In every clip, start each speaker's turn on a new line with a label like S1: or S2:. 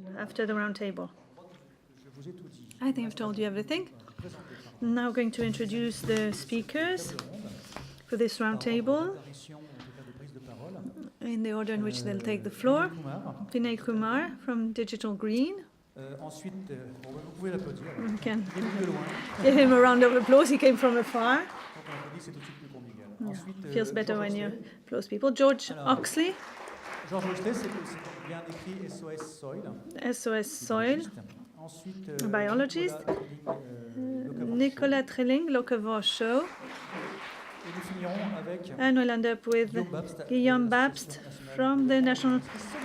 S1: presentation after the round table. I think I've told you everything. Now going to introduce the speakers for this round table in the order in which they'll take the floor. Vinay Kumar from Digital Green. We can give him a round of applause. He came from afar. Yeah, feels better when you applause people. George Oxley.
S2: C'est bien écrit SOS Soil.
S1: SOS Soil. A biologist. Nicolas Trilling, LocavorShow. And we'll end up with Guillaume Bapst from the National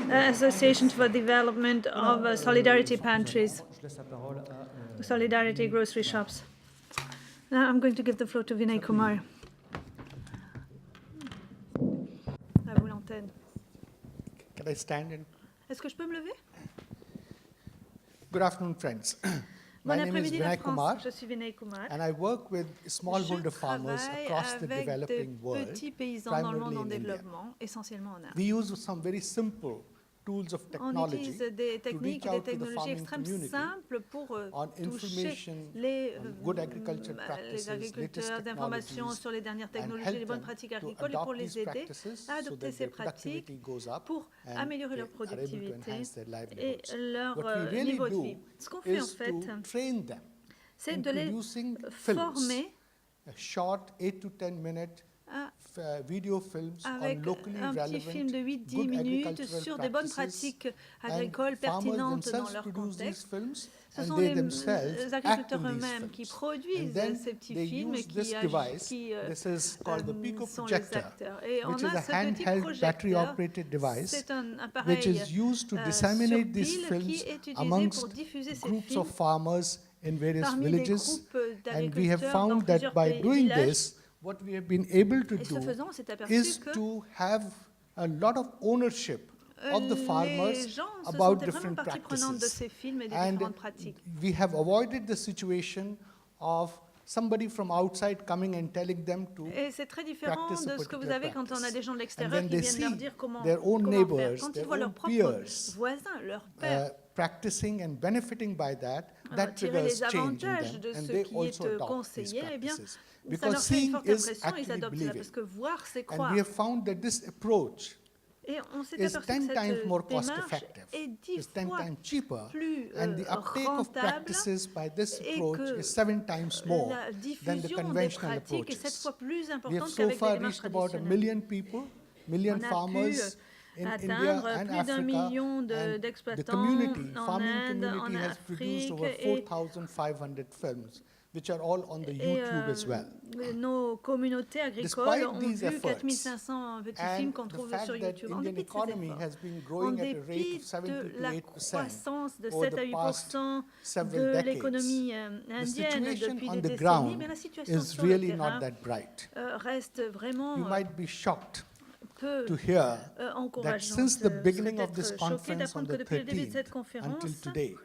S1: Association for Development of Solidarity Pantries, Solidarity Grocery Shops. Now I'm going to give the floor to Vinay Kumar. À vous l'antenne.
S3: Can I stand in?
S1: Est-ce que je peux me lever?
S3: Good afternoon, friends. My name is Vinay Kumar,
S1: je suis Vinay Kumar.
S3: and I work with smallholder farmers across the developing world,
S1: petits paysans dans le monde en
S3: primarily in India.
S1: développement, essentiellement en Inde.
S3: We use some very simple tools of
S1: On
S3: technology
S1: utilise des
S3: to
S1: techniques
S3: reach
S1: et des
S3: out to the
S1: technologies
S3: farming
S1: extrêmement
S3: community
S1: simples pour
S3: on
S1: toucher
S3: information
S1: les,
S3: on good agriculture
S1: les
S3: practices,
S1: agriculteurs,
S3: latest
S1: d'informations
S3: technologies,
S1: sur les dernières
S3: and
S1: technologies,
S3: help
S1: les bonnes
S3: them
S1: pratiques
S3: to
S1: agricoles et pour
S3: adopt
S1: les
S3: these
S1: aider
S3: practices
S1: à
S3: so
S1: adopter
S3: that
S1: ces
S3: their
S1: pratiques
S3: productivity goes up
S1: pour
S3: and
S1: améliorer leur
S3: they are able to
S1: productivité
S3: enhance their
S1: et
S3: livelihoods.
S1: leur
S3: What we really
S1: niveau de
S3: do
S1: vie. Ce qu'on fait en
S3: is
S1: fait,
S3: to train them
S1: c'est
S3: in
S1: de les
S3: producing films,
S1: former
S3: short 8 to 10 minute video films
S1: avec
S3: on locally
S1: un petit
S3: relevant
S1: film de 8-10
S3: good
S1: minutes
S3: agricultural
S1: sur des bonnes
S3: practices,
S1: pratiques
S3: and
S1: agricoles
S3: farmers
S1: pertinentes dans
S3: themselves
S1: leur
S3: produce these
S1: contexte.
S3: films,
S1: Ce
S3: and
S1: sont
S3: they
S1: les
S3: themselves act
S1: agriculteurs
S3: in these
S1: eux-mêmes qui
S3: films.
S1: produisent
S3: And then
S1: ces petits
S3: they
S1: films et
S3: use this
S1: qui,
S3: device.
S1: qui
S3: This is called the Pico
S1: sont les
S3: projector,
S1: acteurs. Et on
S3: which
S1: a
S3: is a
S1: ce petit
S3: handheld
S1: projecteur,
S3: battery-operated device,
S1: c'est un
S3: which
S1: appareil
S3: is used to
S1: sur
S3: disseminate these
S1: pile
S3: films
S1: qui est utilisé
S3: amongst
S1: pour diffuser ces
S3: groups
S1: films
S3: of farmers in various
S1: parmi des
S3: villages.
S1: groupes
S3: And we have
S1: d'agriculteurs dans
S3: found that
S1: plusieurs
S3: by doing
S1: villages.
S3: this, what we have been able to
S1: Et ce
S3: do
S1: faisant, on s'est aperçu
S3: is
S1: que
S3: to have a lot of ownership of the
S1: les
S3: farmers
S1: gens se
S3: about
S1: sentaient vraiment
S3: different
S1: partie prenante de
S3: practices.
S1: ces films et des
S3: And
S1: différentes pratiques.
S3: we have avoided the situation of somebody from outside coming and telling them to
S1: Et c'est très différent
S3: practice a
S1: de ce que vous
S3: particular
S1: avez quand on a
S3: practice.
S1: des gens de
S3: And
S1: l'extérieur
S3: then
S1: qui
S3: they
S1: viennent leur
S3: see
S1: dire comment,
S3: their own
S1: comment
S3: neighbors,
S1: faire. Quand ils
S3: their
S1: voient leurs
S3: own
S1: propres
S3: peers,
S1: voisins, leurs pères,
S3: practicing and benefiting by that, that
S1: tirer les
S3: triggers change in
S1: avantages
S3: them,
S1: de
S3: and
S1: ce
S3: they
S1: qui
S3: also
S1: est
S3: adopt these
S1: conseillé, eh bien,
S3: practices.
S1: ça
S3: Because
S1: leur fait une
S3: seeing
S1: forte
S3: is
S1: impression, ils
S3: actually
S1: adoptent cela,
S3: believing.
S1: parce que voir, c'est
S3: And
S1: croire.
S3: we have found that this approach
S1: Et on s'est
S3: is
S1: aperçu
S3: 10
S1: que
S3: times
S1: cette
S3: more cost
S1: démarche
S3: effective,
S1: est 10
S3: is 10
S1: fois
S3: times cheaper,
S1: plus
S3: and the uptake of
S1: rentable,
S3: practices by this
S1: et
S3: approach
S1: que
S3: is 7 times more
S1: la
S3: than the
S1: diffusion des
S3: conventional
S1: pratiques est 7
S3: approaches.
S1: fois plus
S3: We have
S1: importante
S3: so
S1: qu'avec les
S3: far
S1: démarches
S3: reached about 1
S1: traditionnelles.
S3: million people, million
S1: On a
S3: farmers
S1: pu
S3: in India
S1: atteindre
S3: and
S1: plus d'un
S3: Africa,
S1: million
S3: and the
S1: d'exploitants
S3: community,
S1: en
S3: farming
S1: Inde, en
S3: community has produced
S1: Afrique,
S3: over
S1: et
S3: 4,500 films, which are all on the YouTube as well.
S1: Nos communautés agricoles
S3: Despite
S1: ont
S3: these
S1: vu
S3: efforts,
S1: 4500 petits films qu'on
S3: and the
S1: trouve
S3: fact
S1: sur
S3: that
S1: YouTube. En
S3: Indian
S1: dépit de ces
S3: economy
S1: efforts,
S3: has been
S1: en
S3: growing at a rate
S1: dépit
S3: of 7
S1: de
S3: to
S1: la
S3: 8%
S1: croissance de
S3: over
S1: 7 à
S3: the past
S1: 8%
S3: several
S1: de
S3: decades,
S1: l'économie
S3: the
S1: indienne
S3: situation
S1: depuis
S3: on
S1: des
S3: the
S1: décennies,
S3: ground
S1: mais la situation
S3: is
S1: sur le
S3: really
S1: terrain
S3: not that bright.
S1: reste vraiment
S3: You might be shocked
S1: peu
S3: to hear that
S1: encourageante.
S3: since the
S1: Vous
S3: beginning
S1: serez
S3: of this
S1: peut-être choqués
S3: conference on
S1: d'apprendre que
S3: the
S1: depuis le début de cette
S3: 13th
S1: conférence,
S3: until today,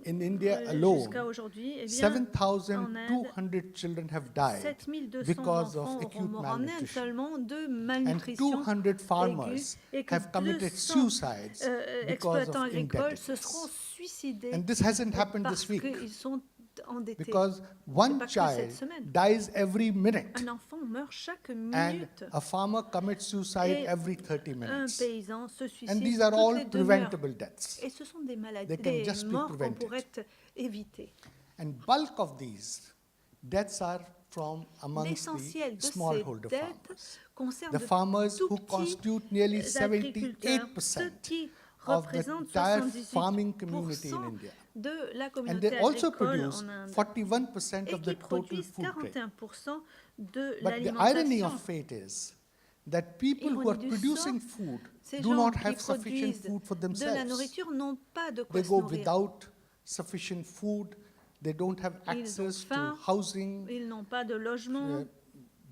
S3: in India alone,
S1: jusqu'à aujourd'hui, eh bien, en Inde,
S3: 7,200 children have died
S1: 7200
S3: because
S1: enfants
S3: of
S1: auront
S3: acute
S1: mort en Inde
S3: malnutrition.
S1: seulement de
S3: And
S1: malnutrition
S3: 200
S1: aiguë,
S3: farmers
S1: et que
S3: have committed
S1: 200
S3: suicides because
S1: exploitants
S3: of
S1: agricoles se seront
S3: indebtedness.
S1: suicidés
S3: And this hasn't happened
S1: parce
S3: this week,
S1: qu'ils sont endettés.
S3: because
S1: C'est
S3: one
S1: pas que cette
S3: child
S1: semaine.
S3: dies every minute,
S1: Un enfant meurt chaque
S3: and
S1: minute.
S3: a farmer commits suicide
S1: Et
S3: every 30
S1: un
S3: minutes.
S1: paysan se
S3: And
S1: suicide
S3: these are
S1: toutes
S3: all
S1: les demi-heures.
S3: preventable deaths.
S1: Et ce sont des maladies,
S3: They can
S1: des
S3: just be
S1: morts qu'on
S3: prevented.
S1: pourrait éviter.
S3: And bulk of these deaths are from amongst
S1: L'essentiel
S3: the
S1: de ces
S3: smallholder
S1: dettes
S3: farmers.
S1: concerne
S3: The
S1: de
S3: farmers
S1: tout
S3: who
S1: petits
S3: constitute nearly
S1: agriculteurs, ceux
S3: 78%
S1: qui
S3: of the
S1: représentent
S3: entire farming community in
S1: 78%
S3: India.
S1: de la
S3: And
S1: communauté
S3: they also
S1: agricole
S3: produce
S1: en Inde
S3: 41%
S1: et
S3: of
S1: qui
S3: the total
S1: produisent
S3: food grain.
S1: 41% de
S3: But the irony
S1: l'alimentation.
S3: of fate is that people who are
S1: Ironie du
S3: producing
S1: sort,
S3: food
S1: Ces
S3: do
S1: gens
S3: not
S1: qui
S3: have sufficient
S1: produisent
S3: food for
S1: de la
S3: themselves.
S1: nourriture n'ont pas de quoi
S3: They
S1: se
S3: go
S1: nourrir.
S3: without sufficient food. They don't have
S1: Ils ont
S3: access
S1: faim,
S3: to housing,
S1: ils n'ont pas de logement,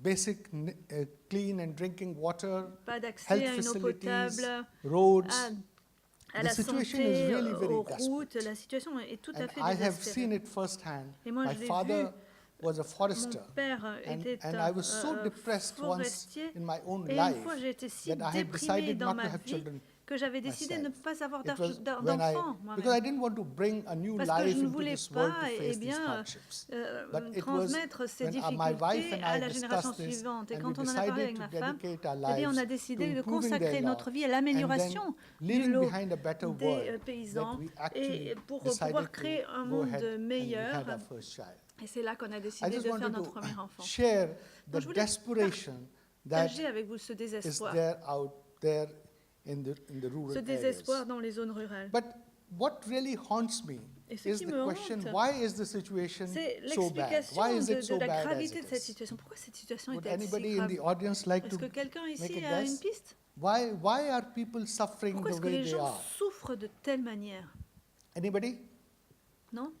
S3: basic clean and drinking water,
S1: pas d'accès
S3: health
S1: à une eau
S3: facilities,
S1: potable,
S3: roads.
S1: à
S3: The
S1: la
S3: situation
S1: santé,
S3: is really very
S1: aux routes.
S3: desperate.
S1: La situation est tout à
S3: And
S1: fait
S3: I have seen
S1: désespérée.
S3: it firsthand.
S1: Et moi,
S3: My
S1: je l'ai
S3: father
S1: vu.
S3: was a forester.
S1: Mon père était
S3: And I was so depressed once
S1: forestier.
S3: in my own
S1: Et une
S3: life
S1: fois, j'ai été si
S3: that I had
S1: déprimée
S3: decided
S1: dans
S3: not to
S1: ma
S3: have
S1: vie
S3: children
S1: que j'avais décidé de ne
S3: myself.
S1: pas avoir
S3: It was when
S1: d'enfants
S3: because I didn't want to bring a new
S1: parce que
S3: life
S1: je ne
S3: into
S1: voulais
S3: this world
S1: pas
S3: to face these hardships. But it was
S1: transmettre ces
S3: when my wife
S1: difficultés
S3: and
S1: à
S3: I
S1: la génération
S3: discussed this,
S1: suivante. Et
S3: and
S1: quand
S3: we
S1: on en a parlé avec
S3: decided to
S1: ma femme,
S3: dedicate our
S1: eh bien, on
S3: lives
S1: a
S3: to
S1: décidé de
S3: improving their
S1: consacrer
S3: lot,
S1: notre vie à
S3: and
S1: l'amélioration
S3: then
S1: du
S3: leaving
S1: lot
S3: behind a better
S1: des
S3: world,
S1: paysans
S3: that we
S1: et
S3: actually
S1: pour
S3: decided
S1: pouvoir créer un
S3: to go
S1: monde
S3: ahead and we
S1: meilleur.
S3: had our first child.
S1: Et c'est là qu'on a
S3: I
S1: décidé
S3: just
S1: de faire
S3: wanted
S1: notre
S3: to
S1: premier enfant.
S3: share the
S1: Donc, je voulais
S3: desperation that
S1: Partagez avec vous ce
S3: is
S1: désespoir,
S3: there out there in the rural
S1: ce désespoir
S3: areas.
S1: dans les zones rurales.
S3: But what really haunts me
S1: Et ce
S3: is
S1: qui
S3: the
S1: me
S3: question,
S1: hante,
S3: why is the situation
S1: c'est
S3: so bad?
S1: l'explication
S3: Why is it so
S1: de la
S3: bad as
S1: gravité
S3: it
S1: de cette
S3: is?
S1: situation. Pourquoi cette situation
S3: Would
S1: est-elle si
S3: anybody in the
S1: grave?
S3: audience like
S1: Est-ce
S3: to
S1: que quelqu'un
S3: make
S1: ici
S3: a
S1: a une
S3: guess?
S1: piste?
S3: Why are people suffering
S1: Pourquoi
S3: the
S1: est-ce que
S3: way
S1: les
S3: they
S1: gens
S3: are?
S1: souffrent de telle manière?
S3: Anybody?
S1: Non?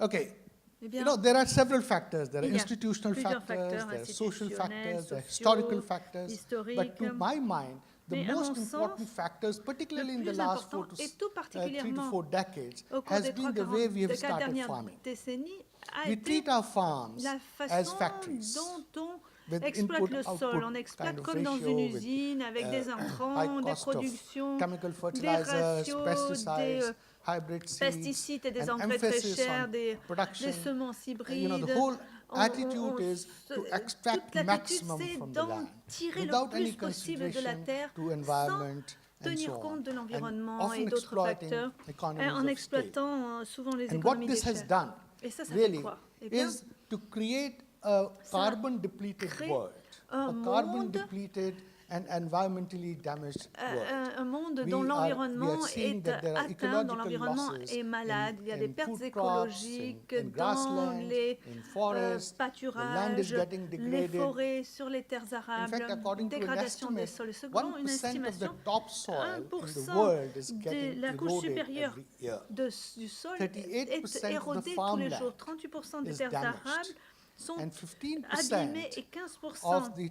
S3: Okay.
S1: Eh
S3: You
S1: bien,
S3: know, there are several factors. There are
S1: il y a
S3: institutional
S1: plusieurs
S3: factors,
S1: facteurs
S3: there are social
S1: institutionnels,
S3: factors, there are
S1: sociaux,
S3: historical factors. But
S1: historiques.
S3: to my mind, the
S1: Mais à
S3: most
S1: mon
S3: important
S1: sens,
S3: factors, particularly in the
S1: plus
S3: last
S1: important, et tout
S3: 3 to
S1: particulièrement
S3: 4 decades,
S1: au cours
S3: has
S1: des
S3: been the way we have
S1: 4
S3: started
S1: dernières
S3: farming.
S1: décennies, a
S3: We
S1: été
S3: treat our farms
S1: la
S3: as
S1: façon
S3: factories
S1: dont on
S3: with
S1: exploite le
S3: input-output
S1: sol. On exploite
S3: kind of
S1: comme dans
S3: ratio,
S1: une
S3: with,
S1: usine avec des
S3: high
S1: intrants, des
S3: cost of
S1: productions,
S3: chemical
S1: des
S3: fertilizers,
S1: ratios,
S3: pesticides,
S1: des
S3: hybrid seeds,
S1: pesticides et des
S3: and
S1: engrais très
S3: emphasis
S1: chers,
S3: on
S1: des
S3: production.
S1: semences
S3: You
S1: hybrides.
S3: know, the whole attitude is to
S1: Toute
S3: extract
S1: l'attitude,
S3: maximum
S1: c'est
S3: from the
S1: d'en
S3: land
S1: tirer le
S3: without any
S1: plus possible de la
S3: consideration
S1: terre
S3: to
S1: sans
S3: environment and
S1: tenir
S3: so
S1: compte de
S3: on, and
S1: l'environnement et
S3: often
S1: d'autres
S3: exploiting
S1: facteurs,
S3: economies
S1: en
S3: of scale.
S1: exploitant souvent les
S3: And what
S1: économies
S3: this has
S1: d'échelle.
S3: done
S1: Et ça fait
S3: really
S1: quoi? Eh bien,
S3: is to create a
S1: ça
S3: carbon-depleted
S1: crée
S3: world,
S1: un
S3: a
S1: monde,
S3: carbon-depleted and environmentally damaged world.
S1: un monde
S3: We
S1: dont
S3: are
S1: l'environnement
S3: seeing
S1: est
S3: that there are
S1: atteint, dont
S3: ecological
S1: l'environnement
S3: losses
S1: est malade. Il y a des
S3: in
S1: pertes
S3: food crops,
S1: écologiques
S3: in
S1: dans
S3: grassland,
S1: les
S3: in forests. The land is
S1: pâturages,
S3: getting
S1: les
S3: degraded.
S1: forêts, sur les terres
S3: In
S1: arables,
S3: fact, according to an
S1: dégradation des
S3: estimate,
S1: sols. Selon une
S3: 1% of the
S1: estimation,
S3: topsoil in the
S1: 1%
S3: world is
S1: de
S3: getting
S1: la couche
S3: eroded
S1: supérieure
S3: every year.
S1: du sol
S3: 38%
S1: est
S3: of the
S1: érodée tous les
S3: farmland
S1: jours. 38% des
S3: is
S1: terres
S3: damaged.
S1: arables sont
S3: And 15%
S1: abîmées et 15%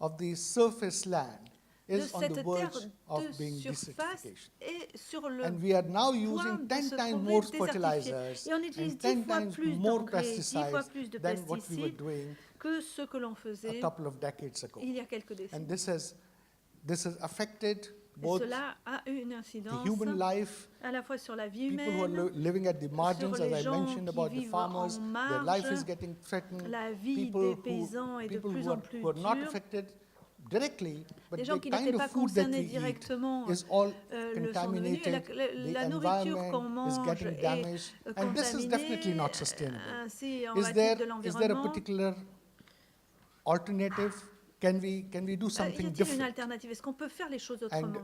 S3: of the surface land
S1: de
S3: is on
S1: cette
S3: the
S1: terre
S3: verge of
S1: de
S3: being
S1: surface
S3: desertification.
S1: est sur le
S3: And we are now
S1: point
S3: using
S1: de
S3: 10
S1: se
S3: times
S1: trouver
S3: more
S1: désertifié.
S3: fertilizers
S1: Et on utilise
S3: and
S1: 10
S3: 10
S1: fois
S3: times
S1: plus
S3: more
S1: d'engrais, 10 fois
S3: pesticides
S1: plus de
S3: than what we were
S1: pesticides
S3: doing
S1: que ce que l'on
S3: a
S1: faisait
S3: couple of decades ago.
S1: il y a quelques décennies.
S3: And this has affected
S1: Et
S3: both
S1: cela a eu une
S3: the
S1: incidence
S3: human life,
S1: à la fois sur la vie
S3: people who are
S1: humaine,
S3: living at the margins,
S1: sur
S3: as
S1: les
S3: I
S1: gens
S3: mentioned
S1: qui
S3: about the
S1: vivent
S3: farmers,
S1: en
S3: their life is
S1: marge.
S3: getting threatened.
S1: La vie
S3: People
S1: des paysans est de
S3: people
S1: plus
S3: who
S1: en
S3: are,
S1: plus
S3: who are not
S1: dure.
S3: affected directly, but
S1: Des gens
S3: the
S1: qui
S3: kind
S1: n'étaient
S3: of
S1: pas
S3: food that
S1: concernés
S3: we eat
S1: directement
S3: is all
S1: le sont devenus. Et
S3: contaminated,
S1: la
S3: the
S1: nourriture qu'on
S3: environment is
S1: mange
S3: getting
S1: est
S3: damaged, and this is definitely
S1: contaminée.
S3: not sustainable.
S1: Ainsi, on
S3: Is
S1: va
S3: there,
S1: de
S3: is there a
S1: l'environnement.
S3: particular alternative? Can we do
S1: Y
S3: something
S1: a-t-il une
S3: different?
S1: alternative? Est-ce qu'on peut faire les choses autrement?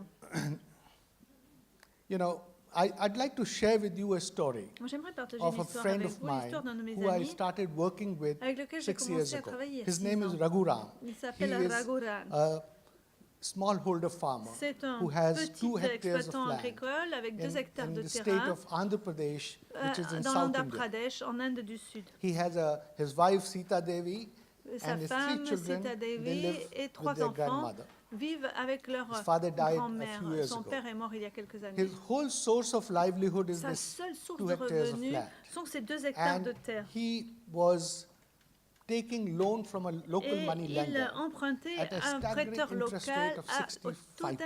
S3: You know, I'd like to share with you a story
S1: Moi, j'aimerais partager
S3: of
S1: une
S3: a
S1: histoire
S3: friend
S1: avec
S3: of
S1: vous,
S3: mine
S1: l'histoire d'un de mes
S3: who I
S1: amis
S3: started working with
S1: avec lequel j'ai
S3: 6 years
S1: commencé à
S3: ago.
S1: travailler il y a
S3: His
S1: 6
S3: name
S1: ans.
S3: is Raghuram.
S1: Il
S3: He
S1: s'appelle
S3: is
S1: Raghuram.
S3: a smallholder farmer
S1: C'est un
S3: who has
S1: petit
S3: 2 hectares of
S1: exploitant
S3: land
S1: agricole avec 2 hectares
S3: in
S1: de
S3: the state
S1: terrain
S3: of Andhra Pradesh, which is in
S1: dans
S3: South
S1: l'Andhra
S3: India.
S1: Pradesh, en Inde du Sud.
S3: He has his wife Sita Devi
S1: Sa
S3: and his 3
S1: femme,
S3: children.
S1: Sita
S3: They
S1: Devi,
S3: live
S1: et
S3: with
S1: 3
S3: their
S1: enfants
S3: grandmother.
S1: vivent avec leur
S3: His father died a
S1: grand-mère.
S3: few years
S1: Son
S3: ago.
S1: père est mort il y a quelques années.
S3: His whole source of livelihood is
S1: Sa
S3: this
S1: seule source
S3: 2
S1: de
S3: hectares of
S1: revenus
S3: land.
S1: sont ces 2 hectares de
S3: And
S1: terre.
S3: he was taking loan from a local
S1: Et
S3: money
S1: il
S3: lender
S1: empruntait
S3: at a
S1: à un
S3: staggering
S1: prêteur
S3: interest
S1: local
S3: rate of
S1: au taux
S3: 65%.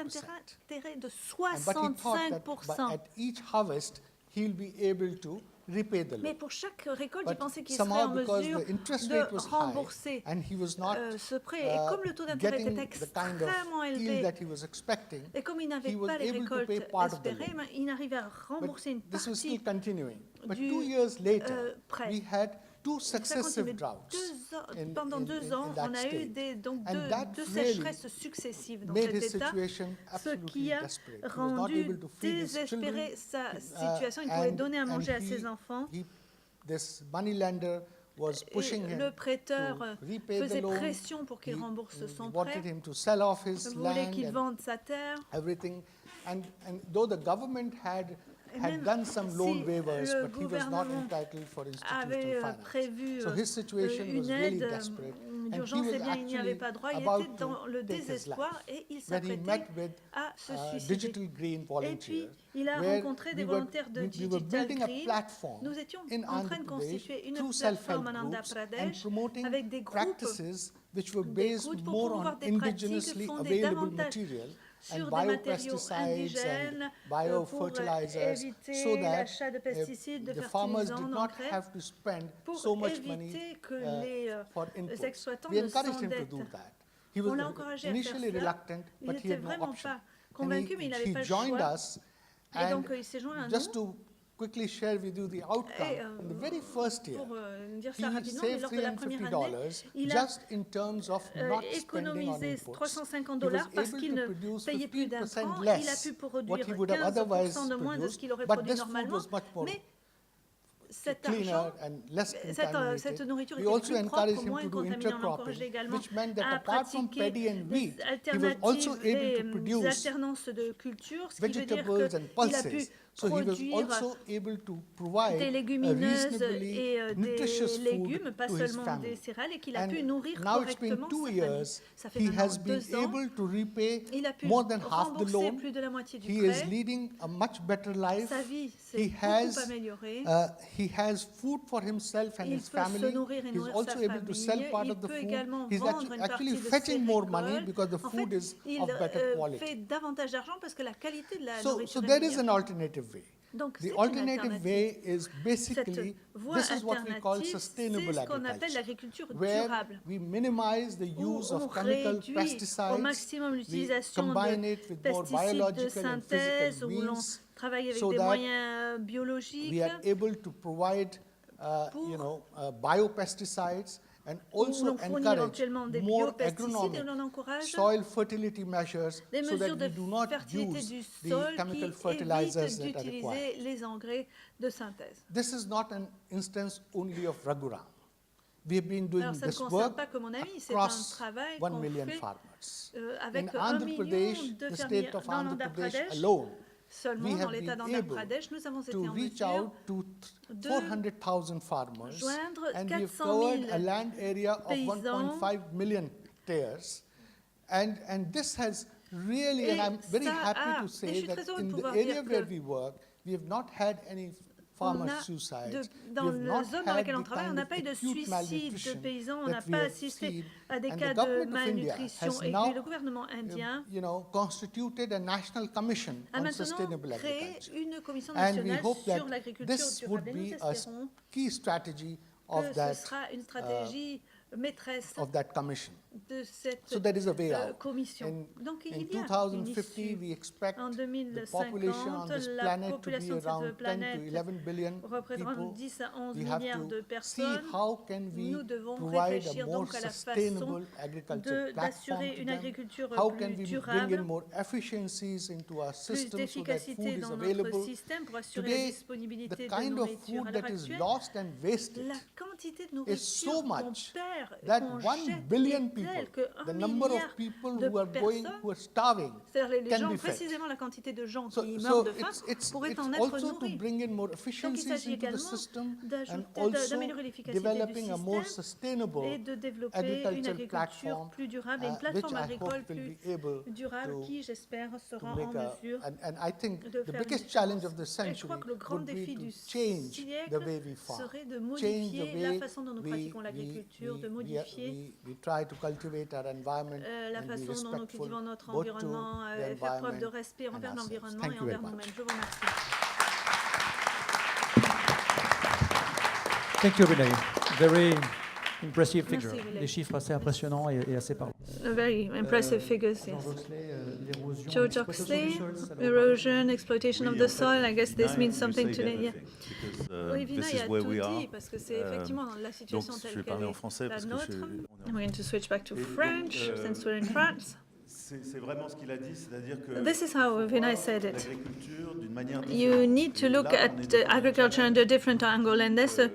S1: d'intérêt de
S3: But he thought that
S1: 65%.
S3: at each harvest, he'll be able to repay the
S1: Mais
S3: loan.
S1: pour chaque récolte, il
S3: But
S1: pensait qu'il serait
S3: somehow,
S1: en
S3: because
S1: mesure
S3: the interest
S1: de
S3: rate was high,
S1: rembourser
S3: and he was not
S1: ce prêt. Et comme le taux d'intérêt
S3: getting
S1: était
S3: the kind
S1: extrêmement
S3: of yield
S1: élevé,
S3: that he was expecting,
S1: et comme il n'avait
S3: he was
S1: pas les
S3: able to
S1: récoltes
S3: pay part of the
S1: espérées,
S3: loan.
S1: il n'arrivait à rembourser une
S3: But this was still
S1: partie.
S3: continuing. But
S1: du,
S3: 2 years later,
S1: prêt.
S3: we had 2
S1: Ça
S3: successive
S1: continuait
S3: droughts
S1: pendant
S3: in
S1: 2 ans,
S3: that
S1: on a eu
S3: state.
S1: donc
S3: And that
S1: deux
S3: really
S1: sécheresses successives dans
S3: made
S1: cet
S3: his
S1: état,
S3: situation
S1: ce
S3: absolutely
S1: qui a
S3: desperate. He was not
S1: rendu
S3: able to feed his children.
S1: désespéré sa situation. Il ne pouvait donner à manger à ses enfants.
S3: This money lender was pushing
S1: Et
S3: him
S1: le prêteur
S3: to repay the
S1: faisait
S3: loan.
S1: pression pour qu'il rembourse son
S3: Wanted
S1: prêt,
S3: him to sell off his
S1: voulait
S3: land
S1: qu'il
S3: and
S1: vende sa terre.
S3: everything. And though the government had
S1: même
S3: done some
S1: si
S3: loan waivers,
S1: le
S3: but he was not
S1: gouvernement
S3: entitled for
S1: avait
S3: institutional finance.
S1: prévu
S3: So his situation was
S1: une
S3: really
S1: aide
S3: desperate. And he
S1: d'urgence,
S3: was
S1: eh bien, il n'y avait
S3: actually
S1: pas droit. Il
S3: about
S1: était dans
S3: to
S1: le
S3: take his
S1: désespoir
S3: life.
S1: et il
S3: When he met
S1: s'apprêtait
S3: with
S1: à se suicider.
S3: Digital Green
S1: Et puis,
S3: volunteers,
S1: il a
S3: where
S1: rencontré des
S3: we were-
S1: volontaires de
S3: we were
S1: Digital
S3: building a
S1: Green.
S3: platform
S1: Nous étions
S3: in
S1: en train
S3: Andhra
S1: de
S3: Pradesh
S1: constituer une
S3: through
S1: plateforme
S3: self-help
S1: en Andhra
S3: groups and
S1: Pradesh
S3: promoting
S1: avec des groupes
S3: practices which were
S1: des
S3: based
S1: routes pour
S3: more
S1: promouvoir
S3: on
S1: des pratiques
S3: indigenously
S1: fondées
S3: available
S1: davantage
S3: material, and
S1: sur des matériaux
S3: biopesticides
S1: indigènes
S3: and
S1: pour
S3: biofertilizers
S1: éviter
S3: so that
S1: l'achat de pesticides, de
S3: the farmers
S1: fertilisants,
S3: did not
S1: d'engrais,
S3: have to spend
S1: pour
S3: so much money
S1: éviter que les
S3: for inputs.
S1: exploitants
S3: We
S1: ne
S3: encouraged him to
S1: s'endettent.
S3: do that. He
S1: On
S3: was
S1: l'a encouragé à faire
S3: initially
S1: cela.
S3: reluctant,
S1: Il
S3: but he
S1: n'était
S3: had no
S1: vraiment
S3: option.
S1: pas
S3: And
S1: convaincu, mais il n'avait
S3: he
S1: pas le
S3: joined
S1: choix.
S3: us.
S1: Et
S3: And
S1: donc, il s'est joint à
S3: just
S1: nous.
S3: to quickly share with you the outcome, in the very first year,
S1: Pour dire
S3: he
S1: ça rapidement, mais
S3: saved
S1: lors de la première année,
S3: $350
S1: il a
S3: just in terms of not spending on
S1: économisé
S3: inputs.
S1: $350 parce qu'il ne payait plus
S3: 15%
S1: d'intrants. Il a
S3: less
S1: pu
S3: what
S1: produire
S3: he would have otherwise
S1: 15% de moins de ce
S3: produced,
S1: qu'il aurait
S3: but
S1: produit
S3: this food
S1: normalement.
S3: was much more
S1: Mais cet
S3: cleaner
S1: argent,
S3: and less
S1: cette
S3: contaminated.
S1: nourriture
S3: We
S1: était
S3: also
S1: plus propre,
S3: encouraged him
S1: moins
S3: to do
S1: contaminée. On l'encourageait
S3: intercropping,
S1: également
S3: which meant that
S1: à
S3: apart from
S1: pratiquer
S3: paddy and
S1: des
S3: wheat, he was also
S1: alternatives,
S3: able to
S1: des
S3: produce
S1: alternances de culture, ce qui veut dire
S3: vegetables and
S1: qu'il a pu
S3: pulses. So he was
S1: produire
S3: also able to provide
S1: des
S3: a
S1: légumineuses
S3: reasonably
S1: et
S3: nutritious
S1: des
S3: food
S1: légumes, pas
S3: to his
S1: seulement
S3: family.
S1: des céréales, et qu'il a
S3: And
S1: pu nourrir
S3: now it's been
S1: correctement
S3: 2
S1: sa famille.
S3: years,
S1: Ça fait
S3: he
S1: maintenant
S3: has been
S1: 2 ans.
S3: able to repay
S1: Il a pu
S3: more than half the
S1: rembourser
S3: loan.
S1: plus de la moitié du
S3: He is
S1: prêt.
S3: leading a much better life.
S1: Sa vie
S3: He
S1: s'est beaucoup
S3: has,
S1: améliorée.
S3: he has food for himself and
S1: Il
S3: his
S1: peut se
S3: family.
S1: nourrir et
S3: He's
S1: nourrir
S3: also
S1: sa
S3: able to sell
S1: famille.
S3: part
S1: Il
S3: of the
S1: peut
S3: food.
S1: également
S3: He's
S1: vendre une
S3: actually
S1: partie de ses
S3: fetching more money
S1: récoltes.
S3: because the
S1: En
S3: food
S1: fait,
S3: is
S1: il
S3: of better quality.
S1: fait davantage d'argent parce que la qualité de la
S3: So
S1: nourriture est
S3: there is
S1: meilleure.
S3: an alternative way.
S1: Donc,
S3: The
S1: c'est une
S3: alternative
S1: alternative.
S3: way is
S1: Cette
S3: basically,
S1: voie
S3: this is what we call
S1: alternative, c'est
S3: sustainable
S1: ce qu'on appelle
S3: agriculture,
S1: l'agriculture
S3: where
S1: durable,
S3: we minimize the
S1: où
S3: use
S1: on
S3: of chemical
S1: réduit au
S3: pesticides,
S1: maximum
S3: we
S1: l'utilisation
S3: combine
S1: de
S3: it with more
S1: pesticides de
S3: biological and
S1: synthèse,
S3: physical
S1: où l'on
S3: means,
S1: travaille avec
S3: so
S1: des
S3: that
S1: moyens biologiques,
S3: we are able to provide, biopesticides and
S1: où
S3: also
S1: l'on fournit
S3: encourage
S1: éventuellement des
S3: more
S1: biopesticides et
S3: agronomic
S1: l'on encourage
S3: soil fertility measures
S1: des
S3: so that
S1: mesures de
S3: we do not
S1: fertilité
S3: use
S1: du
S3: the
S1: sol qui
S3: chemical fertilizers
S1: évitent
S3: that are required.
S1: d'utiliser les engrais de synthèse.
S3: This is not an instance only of Raghuram. We have been doing
S1: Alors, ça ne
S3: this
S1: concerne
S3: work
S1: pas que mon ami, c'est un
S3: across
S1: travail
S3: 1
S1: qu'on
S3: million
S1: fait
S3: farmers.
S1: avec
S3: In
S1: 1
S3: Andhra
S1: million
S3: Pradesh,
S1: de
S3: the
S1: fermiers
S3: state of
S1: dans
S3: Andhra
S1: l'Andhra
S3: Pradesh
S1: Pradesh.
S3: alone,
S1: Seulement
S3: we
S1: dans
S3: have
S1: l'État
S3: been
S1: d'Andhra
S3: able
S1: Pradesh, nous avons été
S3: to
S1: en
S3: reach
S1: mesure
S3: out to
S1: de
S3: 400,000 farmers,
S1: joindre
S3: and we have
S1: 400
S3: covered
S1: 000
S3: a land area of
S1: paysans.
S3: 1.5 million hectares. And this has really,
S1: Et
S3: and I'm very
S1: ça
S3: happy
S1: a-
S3: to
S1: et je
S3: say
S1: suis
S3: that
S1: très heureux de
S3: in the
S1: pouvoir
S3: area
S1: dire
S3: where
S1: que
S3: we work, we have not had any
S1: on
S3: farmer
S1: a
S3: suicides.
S1: dans
S3: We have
S1: la
S3: not
S1: zone dans
S3: had
S1: laquelle on
S3: the
S1: travaille, on
S3: kind
S1: n'a
S3: of
S1: pas eu de
S3: acute
S1: suicide de
S3: malnutrition
S1: paysans, on
S3: that
S1: n'a
S3: we
S1: pas
S3: have
S1: assisté
S3: seen.
S1: à des
S3: And
S1: cas
S3: the
S1: de
S3: government of India
S1: malnutrition.
S3: has
S1: Et
S3: now,
S1: le gouvernement indien
S3: constituted a national commission
S1: a
S3: on
S1: maintenant
S3: sustainable
S1: créé
S3: agriculture.
S1: une commission
S3: And we
S1: nationale
S3: hope
S1: sur
S3: that
S1: l'agriculture
S3: this
S1: durable.
S3: would
S1: Et nous
S3: be a
S1: espérons
S3: key strategy
S1: que
S3: of
S1: ce
S3: that,
S1: sera une stratégie maîtresse
S3: commission.
S1: de cette
S3: So there is a way out.
S1: commission. Donc il
S3: In
S1: y a une
S3: 2050,
S1: issue.
S3: we expect
S1: En
S3: the population on
S1: 2050,
S3: this
S1: la
S3: planet to be
S1: population de
S3: around
S1: cette
S3: 10 to
S1: planète
S3: 11 billion
S1: représentera
S3: people.
S1: 10 à 11
S3: We have
S1: milliards de
S3: to see
S1: personnes.
S3: how can we
S1: Nous devons
S3: provide a
S1: réfléchir
S3: more
S1: donc à la façon
S3: sustainable agriculture platform
S1: d'assurer
S3: to
S1: une
S3: them.
S1: agriculture
S3: How
S1: plus
S3: can we bring
S1: durable,
S3: in more efficiencies into our
S1: plus
S3: system so that food
S1: d'efficacité
S3: is
S1: dans notre
S3: available?
S1: système pour assurer la
S3: Today,
S1: disponibilité
S3: the
S1: de
S3: kind of
S1: nourriture.
S3: food
S1: À l'heure
S3: that is
S1: actuelle,
S3: lost and wasted
S1: la quantité de
S3: is so
S1: nourriture qu'on
S3: much
S1: perd,
S3: that
S1: qu'on
S3: 1
S1: jette
S3: billion
S1: est telle
S3: people,
S1: que
S3: the
S1: 1
S3: number of
S1: milliard
S3: people
S1: de
S3: who are going,
S1: personnes,
S3: who are starving,
S1: c'est-à-dire les
S3: can
S1: gens,
S3: be fed.
S1: précisément la quantité de gens
S3: So,
S1: qui
S3: so
S1: meurent de faim,
S3: it's
S1: pourraient en
S3: also
S1: être
S3: to
S1: nourris.
S3: bring in more
S1: Donc il
S3: efficiencies
S1: s'agit
S3: into the
S1: également
S3: system and
S1: d'ajouter,
S3: also
S1: d'améliorer l'efficacité du
S3: developing a more
S1: système
S3: sustainable
S1: et de développer une
S3: agricultural
S1: agriculture
S3: platform,
S1: plus durable et une
S3: which
S1: plateforme
S3: I hope
S1: agricole
S3: will
S1: plus
S3: be able
S1: durable
S3: to
S1: qui, j'espère, sera en
S3: make a,
S1: mesure
S3: and I think
S1: de
S3: the
S1: faire
S3: biggest
S1: une
S3: challenge
S1: différence.
S3: of the
S1: Et je crois
S3: century
S1: que le grand
S3: would be
S1: défi
S3: to
S1: du
S3: change the
S1: siècle
S3: way we farm,
S1: serait de
S3: change the
S1: modifier la
S3: way
S1: façon dont nous
S3: we,
S1: pratiquons l'agriculture, de modifier
S3: we try to cultivate our environment
S1: la
S3: and be
S1: façon dont nous
S3: respectful
S1: cultivons notre
S3: both to
S1: environnement,
S3: the
S1: faire preuve de
S3: environment
S1: respect
S3: and
S1: envers
S3: ourselves.
S1: l'environnement
S3: Thank
S1: et
S3: you very
S1: envers
S3: much.
S1: nous-mêmes. Je vous remercie.
S2: Thank you, Vinay. Very impressive
S1: Merci,
S2: figure.
S1: Vinay.
S2: Des chiffres assez impressionnants et assez parlants.
S1: Very impressive figures, yes.
S2: George Oxley, l'érosion,
S1: George
S2: l'exploitation
S1: Oxley,
S2: du sol, ça doit
S1: erosion, exploitation of the soil. I guess this
S4: Vinay,
S1: means
S4: you
S1: something
S4: said
S1: today. Yeah.
S4: everything, because,
S1: Oui,
S4: this
S1: Vinay
S4: is
S1: a
S4: where
S1: tout
S4: we are.
S1: dit parce que c'est effectivement la
S4: Donc,
S1: situation
S4: je
S1: telle
S4: vais
S1: qu'elle
S4: parler en
S1: est
S4: français
S1: la
S4: parce que
S1: nôtre.
S4: on
S1: I'm
S4: est-
S1: going to switch back to
S4: Et donc,
S1: French since we're in France.
S4: c'est vraiment ce qu'il a dit, c'est-à-dire que
S1: This is how Vinay said it.
S4: l'agriculture d'une manière
S1: You
S4: différente.
S1: need to
S4: Et
S1: look
S4: là,
S1: at
S4: on est dans un
S1: agriculture under a different angle, and there's a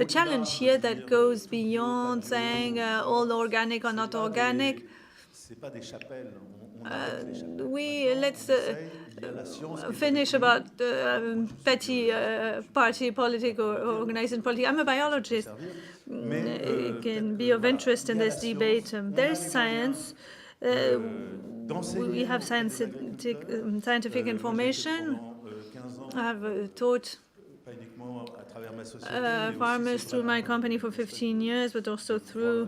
S1: challenge here that goes beyond saying all organic or not organic.
S4: C'est pas des chapelles. On arrête les chapelles.
S1: Let's
S4: Il y a la science qui est
S1: finish
S4: avec
S1: about petty party politics or organizing politics. I'm a biologist.
S4: Mais,
S1: It can be of interest in this debate. There is science. We have scientific information. I have taught
S4: pas uniquement à travers ma société, mais aussi
S1: farmers
S4: c'est
S1: through my
S4: vraiment
S1: company for 15 years, but also through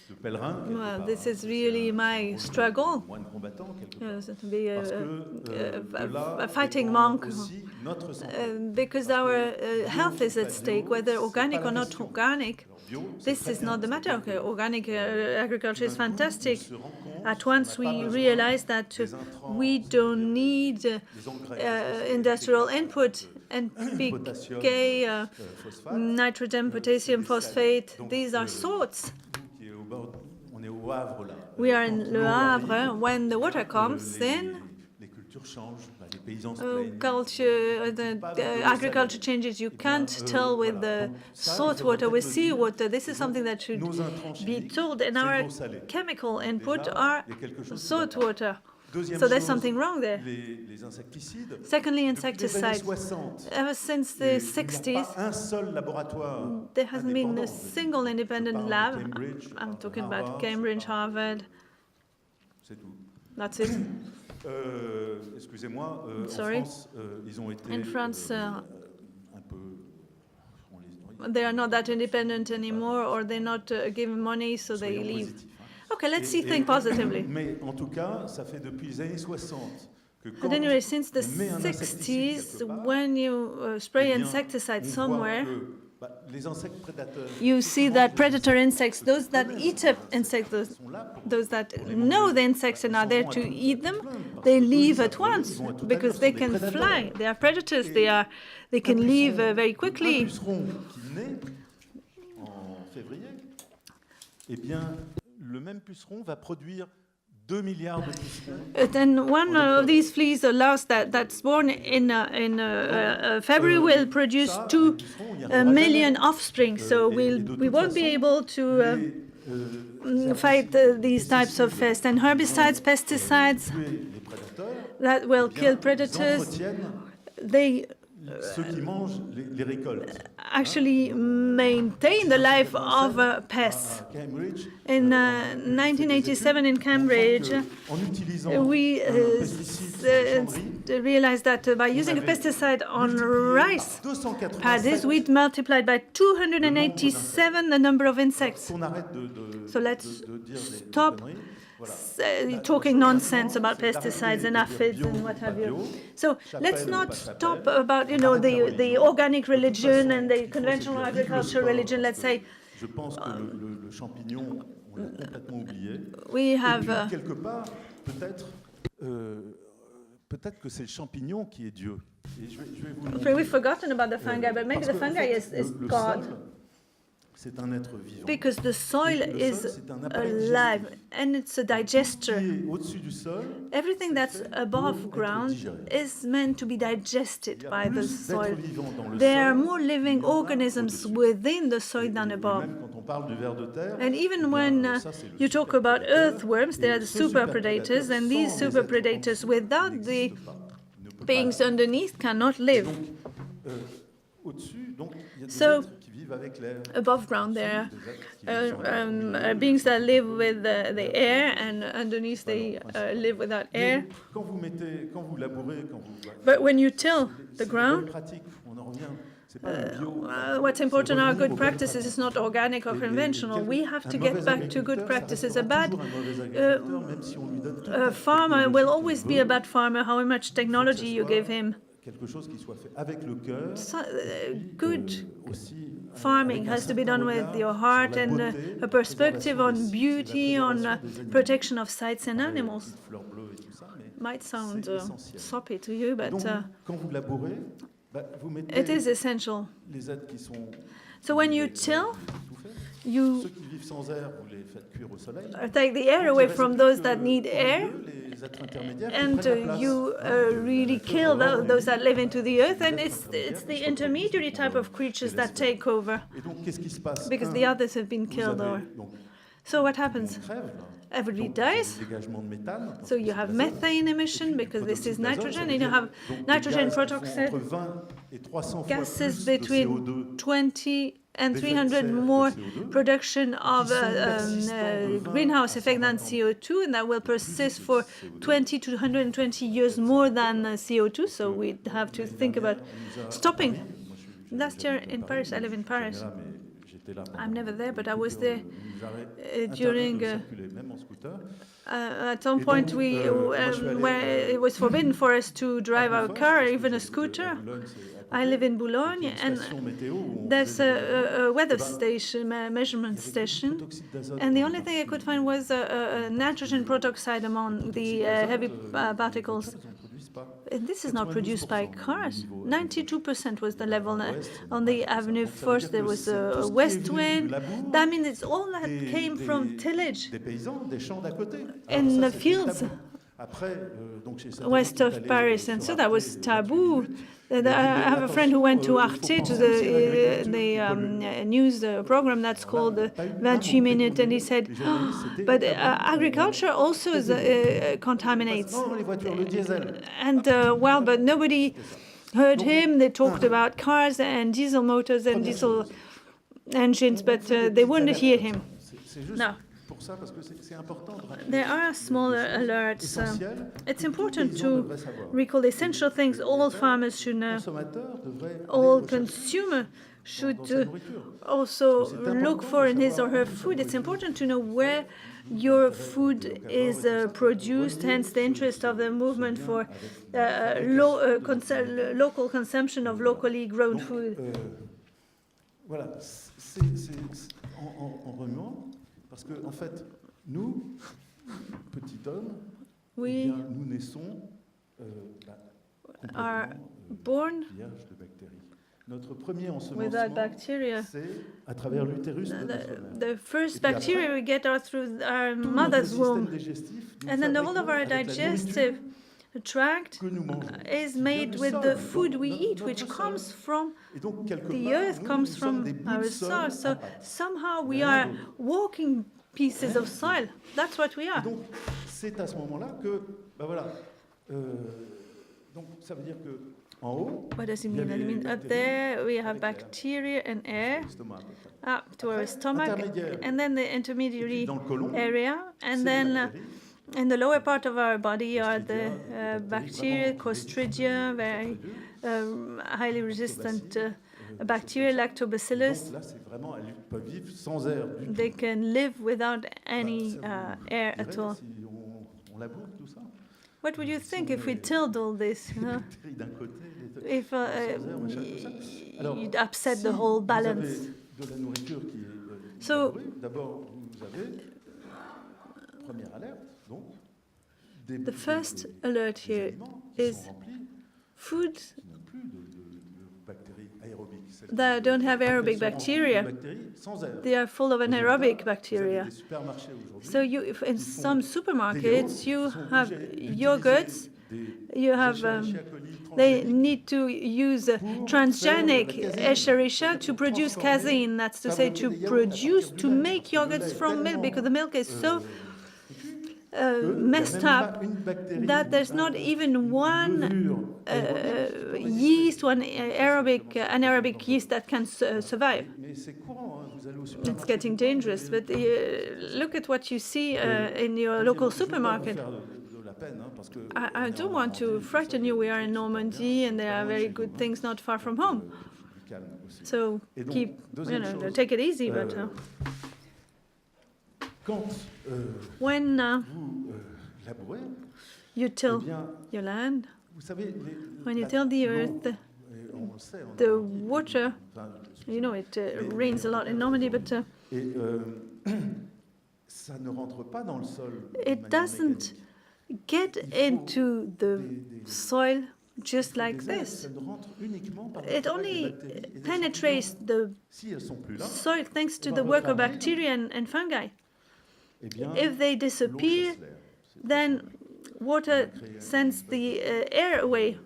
S4: de pèlerin, quelque
S1: Well,
S4: part,
S1: this is
S4: c'est
S1: really
S4: un
S1: my
S4: rôle de
S1: struggle.
S4: moine combattant, quelque part.
S1: Yes, to be
S4: Parce que de là
S1: a fighting
S4: dépend
S1: monk,
S4: aussi notre santé.
S1: because
S4: Parce
S1: our
S4: que bio
S1: health
S4: ou
S1: is at
S4: pas
S1: stake,
S4: bio,
S1: whether
S4: c'est pas
S1: organic
S4: la
S1: or not
S4: question.
S1: organic.
S4: Alors, bio, c'est
S1: This
S4: très
S1: is
S4: bien,
S1: not the matter.
S4: c'est-à-dire
S1: Okay,
S4: que,
S1: organic agriculture is
S4: d'un coup,
S1: fantastic.
S4: on se rend compte
S1: At
S4: qu'on
S1: once
S4: n'a pas
S1: we
S4: besoin
S1: realize that
S4: des intrants,
S1: we don't need
S4: des engrais associés,
S1: industrial
S4: des
S1: input,
S4: potassium,
S1: NPK,
S4: phosphate.
S1: nitrogen, potassium,
S4: C'est des
S1: phosphate.
S4: salés. Donc,
S1: These are salts.
S4: nous qui est au bord, on est au Havre là.
S1: We are
S4: Quand
S1: in Le
S4: l'eau
S1: Havre.
S4: arrive,
S1: When the
S4: eh
S1: water
S4: bien,
S1: comes, then
S4: les cultures changent, les paysans se plaignent.
S1: culture, the agriculture changes. You can't tell with the salt water, with seawater. This is something that should
S4: Nos intrants
S1: be
S4: chimiques,
S1: told. And
S4: c'est
S1: our
S4: l'eau salée.
S1: chemical input
S4: Déjà,
S1: are
S4: il y a quelque chose qui
S1: salt
S4: va pas.
S1: water.
S4: Deuxième
S1: So there's
S4: chose,
S1: something wrong there.
S4: les insecticides.
S1: Secondly,
S4: Depuis les années
S1: insecticides.
S4: 60,
S1: Ever since
S4: il n'y
S1: the
S4: a
S1: 60s,
S4: pas un seul laboratoire
S1: there hasn't been
S4: indépendant.
S1: a single
S4: Je
S1: independent
S4: parle de
S1: lab.
S4: Cambridge, je
S1: I'm
S4: parle de
S1: talking
S4: Harvard,
S1: about
S4: je
S1: Cambridge,
S4: parle de-
S1: Harvard.
S4: C'est tout.
S1: That's it.
S4: Excusez-moi, en
S1: Sorry.
S4: France, ils ont été
S1: In France,
S4: un peu...
S1: they are not that independent anymore, or they're not given money, so they
S4: soyons
S1: leave.
S4: positifs, hein.
S1: Okay, let's see things positively.
S4: Mais en tout cas, ça fait depuis les années 60 que quand
S1: At any rate, since the
S4: on met un insecticide
S1: 60s,
S4: quelque part,
S1: when you spray
S4: eh bien,
S1: insecticide
S4: on voit
S1: somewhere,
S4: que, les insectes prédateurs,
S1: you see that predator insects, those that eat up insects,
S4: sont là pour
S1: those that know the insects and are there to eat them, they leave at once because they can fly. They are predators. They can leave very
S4: un
S1: quickly.
S4: puceron qui naît en février, eh bien, le même puceron va produire 2 milliards de pucerons.
S1: Then one of these fleas, the last that's born in February, will produce 2 million offspring. So we won't be able to fight these types of pests. And herbicides, pesticides,
S4: Les prédateurs,
S1: that will
S4: eh bien,
S1: kill
S4: ils
S1: predators.
S4: entretiennent
S1: They
S4: ceux qui mangent les récoltes.
S1: actually maintain the life of pests.
S4: À Cambridge,
S1: In 1987 in Cambridge,
S4: en utilisant
S1: we
S4: un pesticide sur chanvre,
S1: realized that by using a pesticide on rice
S4: 287,
S1: paddies, we'd multiplied by 287 the number of insects.
S4: qu'on arrête de
S1: So let's
S4: dire des
S1: stop
S4: conneries. Voilà.
S1: talking nonsense about pesticides and aphids and what have you. So let's not stop about, the organic religion and the conventional agricultural religion. Let's say
S4: Je pense que le champignon, on l'a complètement oublié.
S1: we
S4: Et
S1: have
S4: puis, quelque part, peut-être que c'est le champignon qui est Dieu. Et je vais vous le montrer.
S1: we've forgotten about the fungi, but maybe
S4: Parce
S1: the
S4: que, en
S1: fungi
S4: fait,
S1: is
S4: le
S1: God.
S4: sol, c'est un être vivant.
S1: Because the soil
S4: Le sol,
S1: is
S4: c'est un appareil
S1: alive
S4: digestif.
S1: and it's a
S4: Qui
S1: digester.
S4: est au-dessus du sol,
S1: Everything that's above ground is meant to be digested
S4: il y a
S1: by the
S4: plus
S1: soil.
S4: d'êtres vivants dans le
S1: There are
S4: sol.
S1: more living organisms within the soil than
S4: Et
S1: above.
S4: même quand on parle du ver de terre,
S1: And even
S4: eh bien,
S1: when
S4: ça, c'est le
S1: you talk about
S4: superprédateur.
S1: earthworms, they are the
S4: Et ce
S1: super predators, and these
S4: sans les
S1: super
S4: êtres
S1: predators,
S4: en dessous,
S1: without the
S4: n'existe pas, ne peut pas
S1: beings
S4: être.
S1: underneath, cannot live.
S4: Donc, au-dessus, donc, il y a des
S1: So,
S4: êtres qui vivent avec l'air.
S1: Above ground, there are
S4: Des êtres qui vivent sans l'air.
S1: beings that live with the air, and underneath they live without air.
S4: Mais quand vous labourez,
S1: But when you till the
S4: c'est
S1: ground,
S4: une bonne pratique, on en revient. C'est pas le bio.
S1: what's important are
S4: revenir
S1: good
S4: aux bonnes
S1: practices. It's not organic or conventional. We have to get back to good practices. A bad farmer will always be a bad farmer, however much technology you give him.
S4: Quelque chose qui soit fait avec le cœur.
S1: So, good
S4: Aussi,
S1: farming has to be done with your heart and a perspective on beauty, on protection of sites and animals.
S4: fleurs bleues et tout ça, mais
S1: Might sound
S4: c'est essentiel.
S1: soppy to you, but
S4: donc, quand vous labourez, vous mettez
S1: it is essential.
S4: les êtres qui sont
S1: So when you till,
S4: tout faits.
S1: you
S4: Ceux qui vivent sans air, vous les faites cuire au soleil.
S1: take the air away from those that need air,
S4: Les êtres intermédiaires qui
S1: and
S4: prennent la place.
S1: you really kill those that live into the earth, and it's the intermediary type of creatures that take over,
S4: Et donc, qu'est-ce qui se passe?
S1: because
S4: Un,
S1: the others have been
S4: vous
S1: killed
S4: avez
S1: or.
S4: donc,
S1: So what
S4: on
S1: happens?
S4: crève, là.
S1: Everybody
S4: Donc,
S1: dies.
S4: dégagement de méthane. parce
S1: So
S4: que
S1: you
S4: c'est
S1: have
S4: de l'azote.
S1: methane emission
S4: Et puis,
S1: because this is
S4: protoxyde d'azote,
S1: nitrogen,
S4: ça
S1: and
S4: veut
S1: you
S4: dire,
S1: have
S4: donc, des
S1: nitrogen
S4: gaz qui font
S1: peroxide,
S4: entre 20 et 300 fois
S1: gases
S4: plus de
S1: between
S4: CO2
S1: 20 and
S4: d'effet de
S1: 300
S4: serre que
S1: more
S4: CO2,
S1: production of
S4: qui sont persistants de 20
S1: greenhouse
S4: à
S1: effect than
S4: 120 ans.
S1: CO2, and that will persist for 20 to 120 years more than CO2. So we have to think about stopping. Last year in Paris, I live in Paris. I'm never there, but I was there during. At some point, where it was forbidden for us to drive our car, even a scooter. I live in Boulogne, and there's a weather station, a measurement station, and the only thing I could find was nitrogen peroxide among the heavy particles. And this is not produced by cars. 92% was the level on the avenue. First, there was a west wind. That means it's all that came from tillage in the fields west of Paris, and so that was taboo. I have a friend who went to Arte, to the news program that's called 28 Minutes, and he said, but agriculture also contaminates. And but nobody heard him. They talked about cars and diesel motors and diesel engines, but they wouldn't hear him. No. There are smaller alerts. It's important to recall the essential things all farmers should know. All consumer should also look for in his or her food. It's important to know where your food is produced, hence the interest of the movement for local consumption of locally grown food.
S4: Voilà, en remuant, parce que en fait, nous, petits hommes, nous naissons
S1: are born
S4: vierges de bactéries. Notre premier
S1: without bacteria.
S4: C'est à travers l'utérus de notre mère.
S1: The first bacteria we get are through our mother's womb, and then the whole of our digestive tract is made with the food we eat, which comes from the earth, comes from our soil. So somehow we are walking pieces of soil. That's what we are.
S4: Donc c'est à ce moment-là que, voilà. Donc ça veut dire que en haut.
S1: What does it mean? I mean, up there we have bacteria and air up to our stomach, and then the intermediary area, and then. In the lower part of our body are the bacteria, Clostridia, very highly resistant bacteria, Lactobacillus. They can live without any air at all. What would you think if we tilled all this? You know? If you'd upset the whole balance. So. The first alert here is food that don't have aerobic bacteria. They are full of anaerobic bacteria. So in some supermarkets, you have yogurts, you have, they need to use transgenic Escherichia to produce casein. That's to say, to make yogurts from milk, because the milk is so messed up that there's not even one yeast, one anaerobic yeast that can survive. It's getting dangerous, but look at what you see in your local supermarket. I don't want to frighten you. We are in Normandy, and there are very good things not far from home. So take it easy, but. When you till your land, when you till the earth, the water, you know, it rains a lot in Normandy, but it doesn't get into the soil just like this. It only penetrates the soil thanks to the work of bacteria and fungi. If they disappear, then water sends the air away.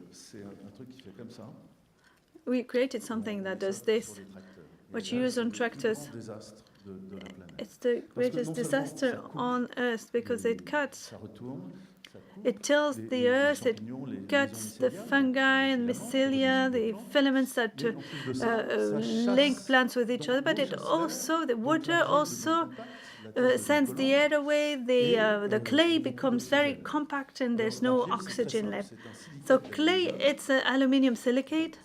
S1: We created something that does this, what you use on tractors. It's the greatest disaster on earth because it cuts. It tills the earth, it cuts the fungi and mycelia, the filaments that link plants with each other, but the water also sends the air away, the clay becomes very compact and there's no oxygen left. So clay, it's aluminium silicate.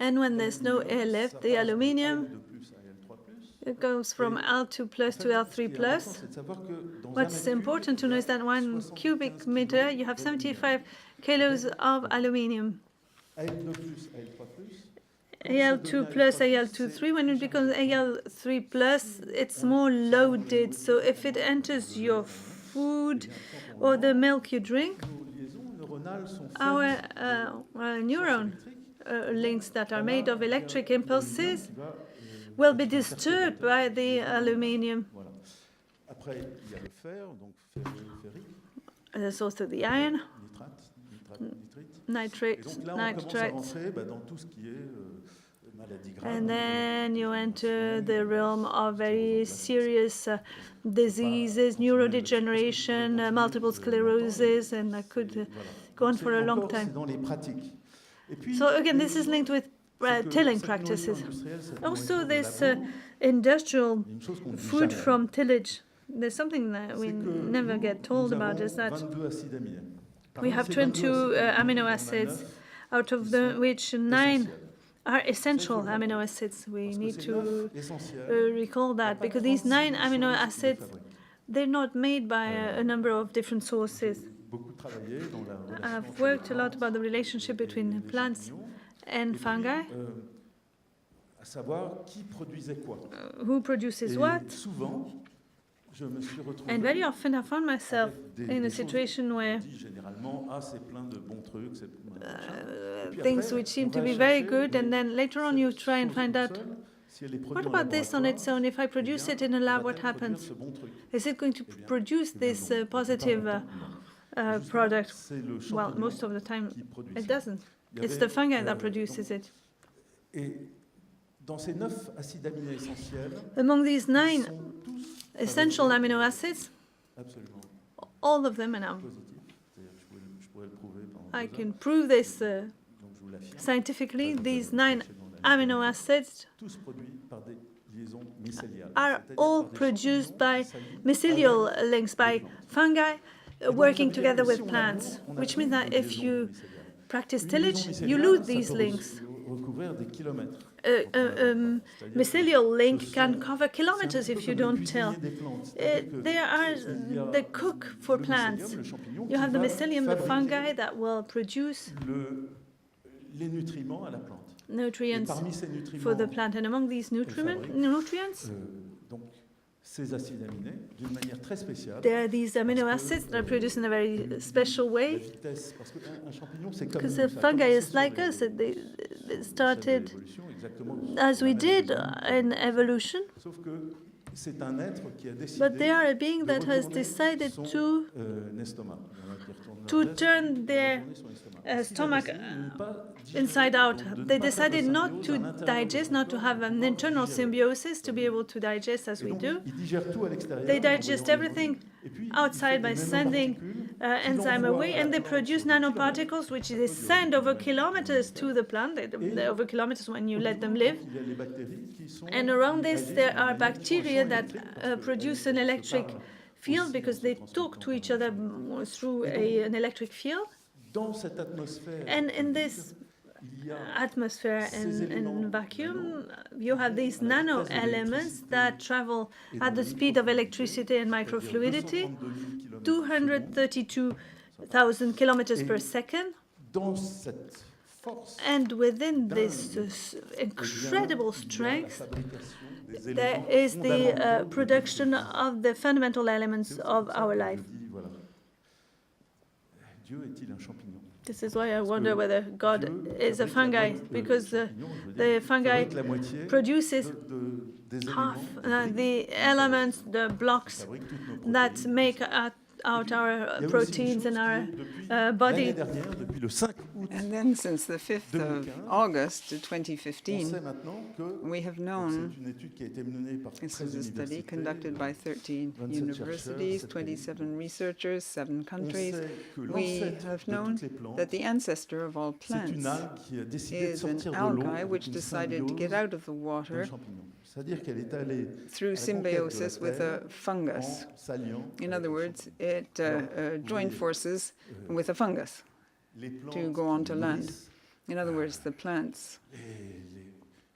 S1: And when there's no air left, the aluminium,
S4: de plus à L3+.
S1: it goes from L2 plus to L3 plus.
S4: C'est de savoir que dans un
S1: What's
S4: mètre cube,
S1: important to know is that 1 cubic meter, you have 75 kilos of aluminium.
S4: Al2 plus, Al3+.
S1: Al2 plus, Al2-3, when it becomes Al3 plus, it's more loaded. So if it enters your food or the milk you drink,
S4: Nos liaisons neuronales sont faites
S1: our neuron links that are made of electric impulses
S4: qui va,
S1: will be disturbed by the aluminium.
S4: voilà. Après, il y a le fer, donc ferrique,
S1: There's also the iron,
S4: nitrate. Et
S1: nitrates,
S4: donc là, on commence à
S1: nitrates.
S4: rentrer dans tout ce qui est maladie grave.
S1: And then you enter the realm of very serious diseases, neurodegeneration, multiple sclerosis, and I could go on for a long
S4: C'est
S1: time.
S4: dans les pratiques. Et puis,
S1: So again, this is linked with tilling practices. Also, this industrial
S4: une chose qu'on dit
S1: food
S4: jamais,
S1: from tillage. There's something that we
S4: c'est que
S1: never get told
S4: nous
S1: about
S4: avons
S1: is that
S4: 22 acides aminés.
S1: we have 22 amino acids, out of which 9 are essential amino acids. We need to recall that because these 9 amino acids, they're not made by a number of different sources. I've worked a lot about the relationship between plants and fungi.
S4: À savoir qui produisait quoi.
S1: Who produces what?
S4: Souvent, je me suis retrouvé
S1: And very often I found myself in a situation where
S4: généralement, c'est plein de bons trucs, c'est
S1: things which seem to be very good, and then later on you try and find out, what about this on its own? If I produce it in a lab, what happens? Is it going to produce this positive product? Well, most of the time it doesn't. It's the fungi that produces it.
S4: Et dans ces 9 acides aminés essentiels,
S1: among these 9 essential amino acids,
S4: absolument
S1: all of them are now.
S4: Je pourrais le prouver
S1: I can prove this scientifically. These 9 amino acids
S4: tous produits par des liaisons mycéliales.
S1: are all produced by mycelial links, by fungi working together with plants, which means that if you practice tillage, you lose these links.
S4: Recouvrir des kilomètres.
S1: Mycelial link can cover kilometers if you don't till. They are the cook for plants. You have the mycelium, the fungi that will produce
S4: les nutriments à la plante.
S1: Nutrients for the plant, and among these nutrients,
S4: donc ces acides aminés, d'une manière très spéciale.
S1: There are these amino acids that are produced in a very special way. Because the fungi is like us, they started as we did in evolution. But they are a being that has decided to turn their stomach inside out. They decided not to digest, not to have an internal symbiosis to be able to digest as we do. They digest everything outside by sending enzyme away, and they produce nanoparticles which they send over kilometers to the plant. They're over kilometers when you let them live. And around this there are bacteria that produce an electric field because they talk to each other through an electric field. And in this atmosphere and vacuum, you have these nano elements that travel at the speed of electricity and microfluidity, 232,000 kilometers per second. And within this incredible strength, there is the production of the fundamental elements of our life. This is why I wonder whether God is a fungi, because the fungi produces half the elements, the blocks that make out our proteins in our body.
S5: And then since the 5th of August 2015, we have known, this is a study conducted by 13 universities, 27 researchers, 7 countries, we have known that the ancestor of all plants is an algae which decided to get out of the water through symbiosis with a fungus. In other words, it joined forces with a fungus to go on to land. In other words, the plants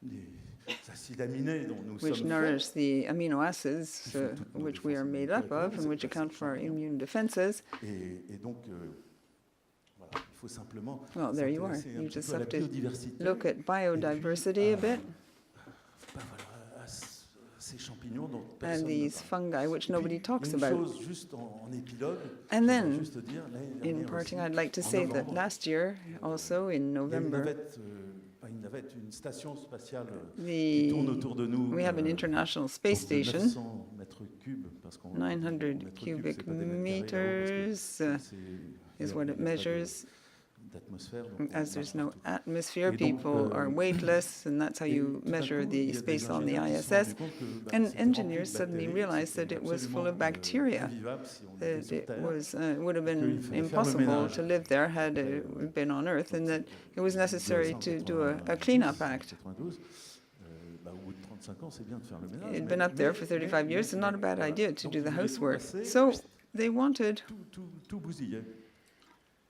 S4: les acides aminés dont nous
S5: which
S4: sommes
S5: nourish
S4: faits,
S5: the amino acids which we are made up of and which account for our immune defenses.
S4: et donc, voilà, il faut simplement
S5: Well, there you are.
S4: s'intéresser un
S5: You
S4: petit
S5: just
S4: peu à la
S5: have to
S4: biodiversité.
S5: look at biodiversity a bit
S4: Voilà, à ces champignons dont
S5: and
S4: personne ne
S5: these
S4: parle.
S5: fungi which
S4: Et puis,
S5: nobody talks
S4: une
S5: about.
S4: chose juste en épilogue,
S5: And
S4: je
S5: then,
S4: voudrais juste dire, l'année
S5: in
S4: dernière
S5: parting,
S4: aussi,
S5: I'd like to
S4: en
S5: say that
S4: novembre,
S5: last year, also in
S4: il y a une
S5: November,
S4: navette, pas une navette, une station spatiale qui tourne autour de nous.
S5: we have an international space
S4: donc de
S5: station,
S4: 900 mètres cubes, parce qu'on
S5: 900
S4: mètres cubes,
S5: cubic
S4: c'est pas des mètres carrés, parce que
S5: meters
S4: c'est-
S5: is what
S4: il y a
S5: it
S4: pas
S5: measures.
S4: d'atmosphère, donc on
S5: As
S4: marche
S5: there's no
S4: partout.
S5: atmosphere,
S4: Et donc,
S5: people are weightless, and that's how
S4: Et
S5: you
S4: tout à
S5: measure
S4: coup, il
S5: the
S4: y a des
S5: space on the
S4: ingénieurs qui se sont
S5: ISS.
S4: rendus compte que,
S5: And
S4: c'était rempli de
S5: engineers suddenly
S4: bactéries,
S5: realized that
S4: c'était
S5: it was full
S4: absolument,
S5: of bacteria,
S4: invivable si on était
S5: that
S4: sur
S5: it
S4: Terre.
S5: was would have
S4: qu'il
S5: been
S4: fallait faire le
S5: impossible
S4: ménage.
S5: to live there had it been on Earth, and that it was necessary to do a cleanup act.
S4: 92, au bout de 35 ans, c'est bien de faire le ménage.
S5: It'd been up there for 35 years, so not a bad idea to do the housework. So they wanted
S4: Tout bousillait.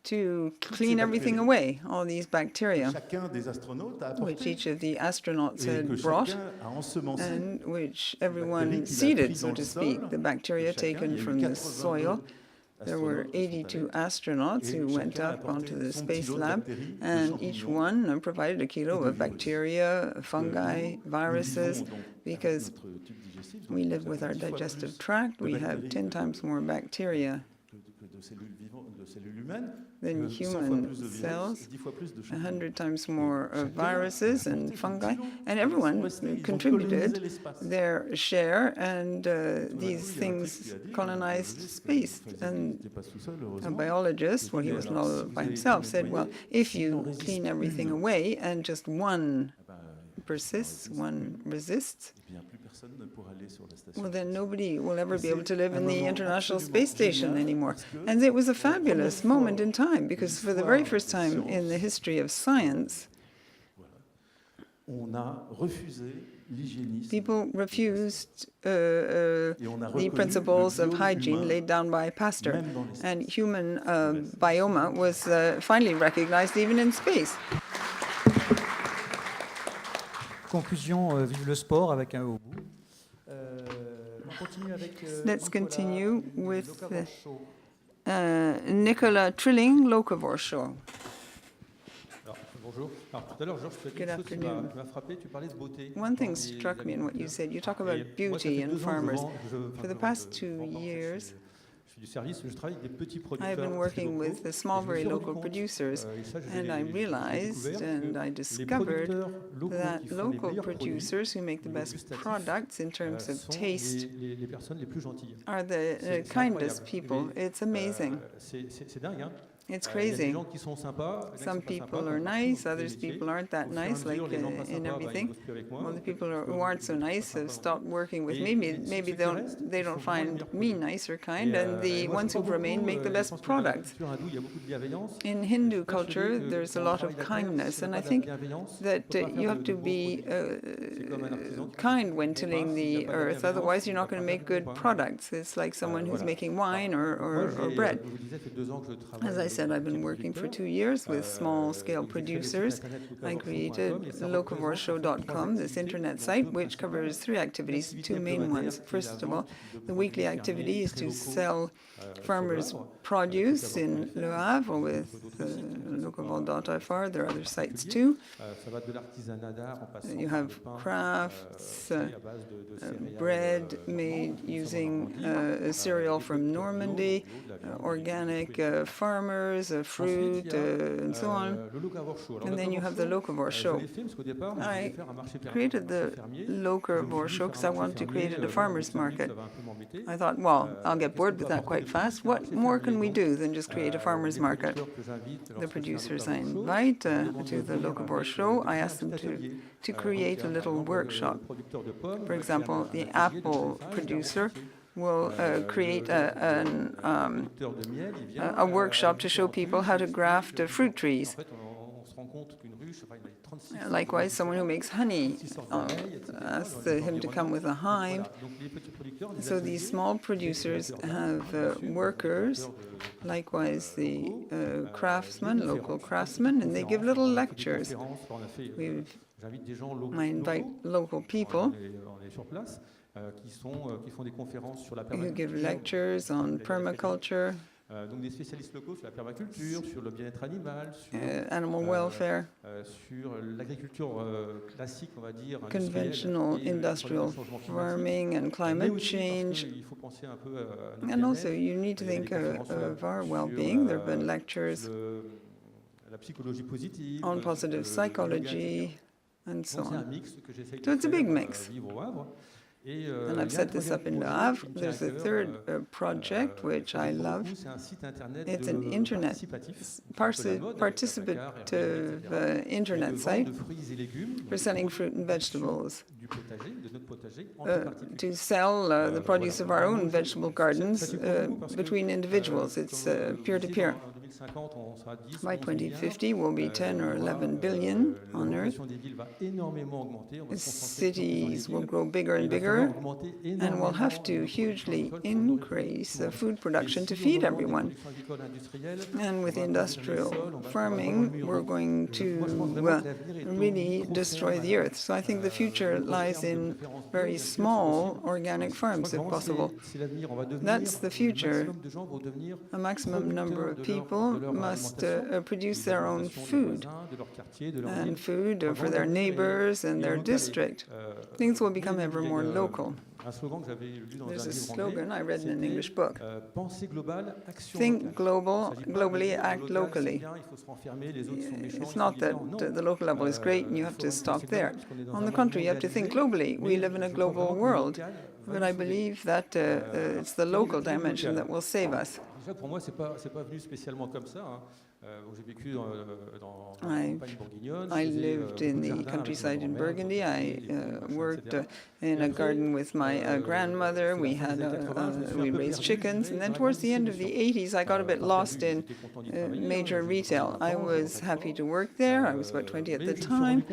S5: to clean everything away, all these bacteria,
S4: Chacun des astronautes a
S5: which
S4: apporté
S5: each of the astronauts
S4: et que
S5: had brought,
S4: chacun a ensemencé.
S5: and which
S4: bactéries
S5: everyone
S4: qu'il a
S5: seeded,
S4: prises
S5: so
S4: dans
S5: to
S4: le
S5: speak,
S4: sol,
S5: the bacteria
S4: chacun, il y
S5: taken
S4: a eu
S5: from the
S4: 82
S5: soil. There were
S4: astronautes qui sont
S5: 82
S4: allés,
S5: astronauts
S4: et
S5: who went
S4: chacun a
S5: up
S4: apporté
S5: onto the
S4: son
S5: space
S4: kilo de
S5: lab,
S4: bactéries, de
S5: and each
S4: champignons.
S5: one provided a kilo
S4: de
S5: of
S4: virus.
S5: bacteria, fungi,
S4: Nous
S5: viruses,
S4: vivons donc
S5: because
S4: avec notre tube digestif, donc
S5: we
S4: nous
S5: live
S4: avons
S5: with our
S4: 10 fois
S5: digestive
S4: plus
S5: tract.
S4: de
S5: We have
S4: bactéries
S5: 10 times more bacteria
S4: que de cellules vivantes, de cellules humaines,
S5: than
S4: 100 fois
S5: human
S4: plus de virus,
S5: cells,
S4: et 10 fois plus de champignons.
S5: 100 times more of
S4: Chacun a
S5: viruses and
S4: apporté son
S5: fungi,
S4: kilo.
S5: and
S4: Ils
S5: everyone
S4: sont restés, ils ont
S5: contributed
S4: colonisé l'espace.
S5: their share, and
S4: Tout d'un coup,
S5: these
S4: il y a un type
S5: things
S4: qui a dit,
S5: colonized
S4: désolé,
S5: space.
S4: il
S5: And
S4: n'était pas tout seul,
S5: a
S4: heureusement.
S5: biologist, well, he
S4: Mais
S5: was
S4: alors,
S5: not
S4: si
S5: all
S4: vous
S5: by
S4: avez
S5: himself,
S4: tout
S5: said, well,
S4: nettoyé,
S5: if
S4: s'il en
S5: you
S4: résiste
S5: clean everything
S4: une,
S5: away and just one
S4: eh ben,
S5: persists, one resists,
S4: eh bien, plus personne ne pourra aller sur la station.
S5: well, then nobody will ever be able to live
S4: C'est
S5: in
S4: un
S5: the
S4: moment
S5: International
S4: absolument
S5: Space Station
S4: génial
S5: anymore.
S4: parce que
S5: And it was a
S4: pour la première
S5: fabulous
S4: fois
S5: moment in time,
S4: de
S5: because for the very
S4: l'histoire
S5: first
S4: des
S5: time in the
S4: sciences,
S5: history of science,
S4: on a refusé l'hygiénisme.
S5: people refused
S4: Et on a
S5: the
S4: reconnu
S5: principles
S4: le
S5: of
S4: biome
S5: hygiene
S4: humain,
S5: laid down by Pasteur.
S4: même dans l'espace.
S5: And human bioma was finally recognized even in space.
S2: Conclusion, vive le sport avec un haut bout. On continue avec
S5: Let's
S2: Nicolas
S5: continue
S2: du
S5: with
S2: LocavorShow.
S5: Nicolas Trilling, LocavorShow.
S6: Alors, bonjour. Alors, tout à l'heure, Georges, tu as dit
S5: Good
S6: quelque chose
S5: afternoon.
S6: qui m'a frappé. Tu parlais de beauté.
S5: One thing
S6: dans les
S5: struck me in what you
S6: agriculteurs.
S5: said. You talk
S6: Et
S5: about
S6: moi, ça
S5: beauty
S6: fait
S5: in
S6: 2 ans que
S5: farmers.
S6: enfin,
S5: For the
S6: je
S5: past
S6: vends
S5: 2
S6: pas, en fait,
S5: years,
S6: je fais du service, je travaille avec des petits producteurs.
S5: I've been
S6: très
S5: working
S6: locaux,
S5: with the
S6: et
S5: small,
S6: je me
S5: very
S6: suis rendu
S5: local
S6: compte,
S5: producers,
S6: et ça, je
S5: and
S6: l'ai
S5: I realized
S6: découvert,
S5: and
S6: que
S5: I
S6: les
S5: discovered
S6: producteurs locaux
S5: that
S6: qui font les
S5: local
S6: meilleurs produits,
S5: producers who make the
S6: niveau
S5: best
S6: gustatif,
S5: products in terms of
S6: sont
S5: taste
S6: les personnes les plus gentilles.
S5: are the
S6: C'est
S5: kindest
S6: incroyable.
S5: people.
S6: Mais,
S5: It's amazing.
S6: C'est dingue, hein.
S5: It's
S6: Il y a des
S5: crazy.
S6: gens qui sont sympas, il y en a qui
S5: Some
S6: sont pas
S5: people
S6: sympas,
S5: are
S6: comme partout
S5: nice,
S6: dans tous les
S5: others
S6: métiers.
S5: people aren't that
S6: Au fur et à
S5: nice, like
S6: mesure, les gens pas
S5: in
S6: sympas, bah, ils
S5: everything.
S6: bossent plus avec moi.
S5: Well, the people
S6: Parce que
S5: who aren't so
S6: je suis
S5: nice
S6: pas
S5: have
S6: sympa.
S5: stopped working with
S6: Et-
S5: me.
S6: mais
S5: Maybe
S6: ceux qui restent,
S5: they
S6: ils
S5: don't
S6: font vraiment les
S5: find
S6: meilleurs
S5: me
S6: produits.
S5: nice or
S6: Et,
S5: kind, and the
S6: moi,
S5: ones
S6: je
S5: who
S6: crois
S5: remain
S6: beaucoup,
S5: make the
S6: je
S5: best
S6: pense que dans la
S5: products.
S6: culture hindoue, il y a beaucoup de bienveillance.
S5: In
S6: Je
S5: Hindu
S6: suis persuadé
S5: culture,
S6: que
S5: there's a
S6: pour un
S5: lot of
S6: travail d'affaires,
S5: kindness,
S6: s'il
S5: and
S6: n'y a
S5: I
S6: pas de
S5: think
S6: bienveillance, on
S5: that
S6: peut pas
S5: you
S6: faire
S5: have
S6: de
S5: to
S6: beaux
S5: be
S6: produits. C'est comme un artisan qui
S5: kind
S6: fait
S5: when
S6: du
S5: tilling
S6: pain, s'il n'y a
S5: the
S6: pas de
S5: earth,
S6: bienveillance,
S5: otherwise you're
S6: il
S5: not
S6: va
S5: going to
S6: pas
S5: make
S6: faire du
S5: good
S6: pain.
S5: products. It's like someone who's
S6: Voilà.
S5: making wine or
S6: Moi,
S5: bread.
S6: je vous disais, ça fait 2 ans que je travaille
S5: As I
S6: avec
S5: said,
S6: des
S5: I've been
S6: petits
S5: working for
S6: producteurs.
S5: 2 years with small-scale
S6: J'ai créé le site
S5: producers.
S6: internet
S5: I created
S6: locavorshow.com et ça représente en fait 3
S5: locavorshow.com, this
S6: activités,
S5: internet
S6: dont
S5: site,
S6: deux
S5: which
S6: principales.
S5: covers 3 activities,
S6: L'activité
S5: 2 main
S6: hebdomadaire
S5: ones.
S6: qui est la
S5: First of all,
S6: vente de
S5: the
S6: produits
S5: weekly
S6: fermiers
S5: activity is
S6: très
S5: to
S6: locaux,
S5: sell
S6: sur
S5: farmers'
S6: Le Havre,
S5: produce in
S6: locavor.fr,
S5: Le Havre with
S6: d'autres sites,
S5: locavor.fr. There are other sites
S6: ateliers.
S5: too.
S6: Ça va de l'artisanat d'art en passant
S5: You
S6: par
S5: have
S6: le pain,
S5: crafts,
S6: fait à base de céréales,
S5: bread
S6: normand,
S5: made
S6: nous sommes en
S5: using
S6: Normandie,
S5: cereal
S6: des
S5: from
S6: producteurs bio,
S5: Normandy,
S6: bio, de la viande,
S5: organic
S6: des fruits.
S5: farmers, fruit,
S6: Ensuite, il y a,
S5: and so on.
S6: le LocavorShow. Alors,
S5: And then you have the LocavorShow.
S6: je l'ai fait parce qu'au départ, je
S5: I
S6: voulais faire un marché
S5: created the
S6: fermier.
S5: LocavorShow because I wanted to create a farmer's market.
S6: Ça va un peu m'embêter.
S5: I thought, well, I'll get bored with that quite fast. What more can we do than just create a farmer's market? The producers I invite to the LocavorShow, I ask them to create a little workshop. For example, the apple producer will create a workshop to show people how to graft fruit trees. Likewise, someone who makes honey asks him to come with a hive. So these small producers have workers, likewise the craftsmen, local craftsmen, and they give little lectures. I invite local people who give lectures on permaculture,
S6: Donc des spécialistes locaux sur la permaculture, sur le bien-être animal, sur
S5: animal welfare,
S6: sur l'agriculture classique, on va dire,
S5: conventional industrial farming and climate change.
S6: Il faut penser un peu à notre
S5: And also,
S6: bien-être.
S5: you need to think of our well-being. There have been lectures
S6: La psychologie positive,
S5: on positive psychology, and so
S6: c'est un
S5: on.
S6: mix que j'essaye
S5: So
S6: de
S5: it's a
S6: faire,
S5: big mix.
S6: vivre au Havre. Et,
S5: And I've set this up in Le Havre. There's a third project which I love. It's an internet participative internet site for selling fruit and vegetables. To sell the produce of our own vegetable gardens between individuals. It's peer-to-peer. By 2050, we'll be 10 or 11 billion on Earth. Cities will grow bigger and bigger, and we'll have to hugely increase food production to feed everyone. And with industrial farming, we're going to really destroy the Earth. So I think the future lies in very small organic farms, if possible. That's the future. A maximum number of people must produce their own food, and food for their neighbors and their district. Things will become ever more local. There's a slogan I read in an English book. Think globally, act locally. It's not that the local level is great and you have to stop there. On the contrary, you have to think globally. We live in a global world, but I believe that it's the local dimension that will save us.
S6: Pour moi, c'est pas venu spécialement comme ça. J'ai vécu dans la campagne bourguignonne.
S5: I lived in the countryside in Burgundy. I worked in a garden with my grandmother. We raised chickens, and then towards the end of the 80s, I got a bit lost in major retail. I was happy to work there. I was about 20 at the time,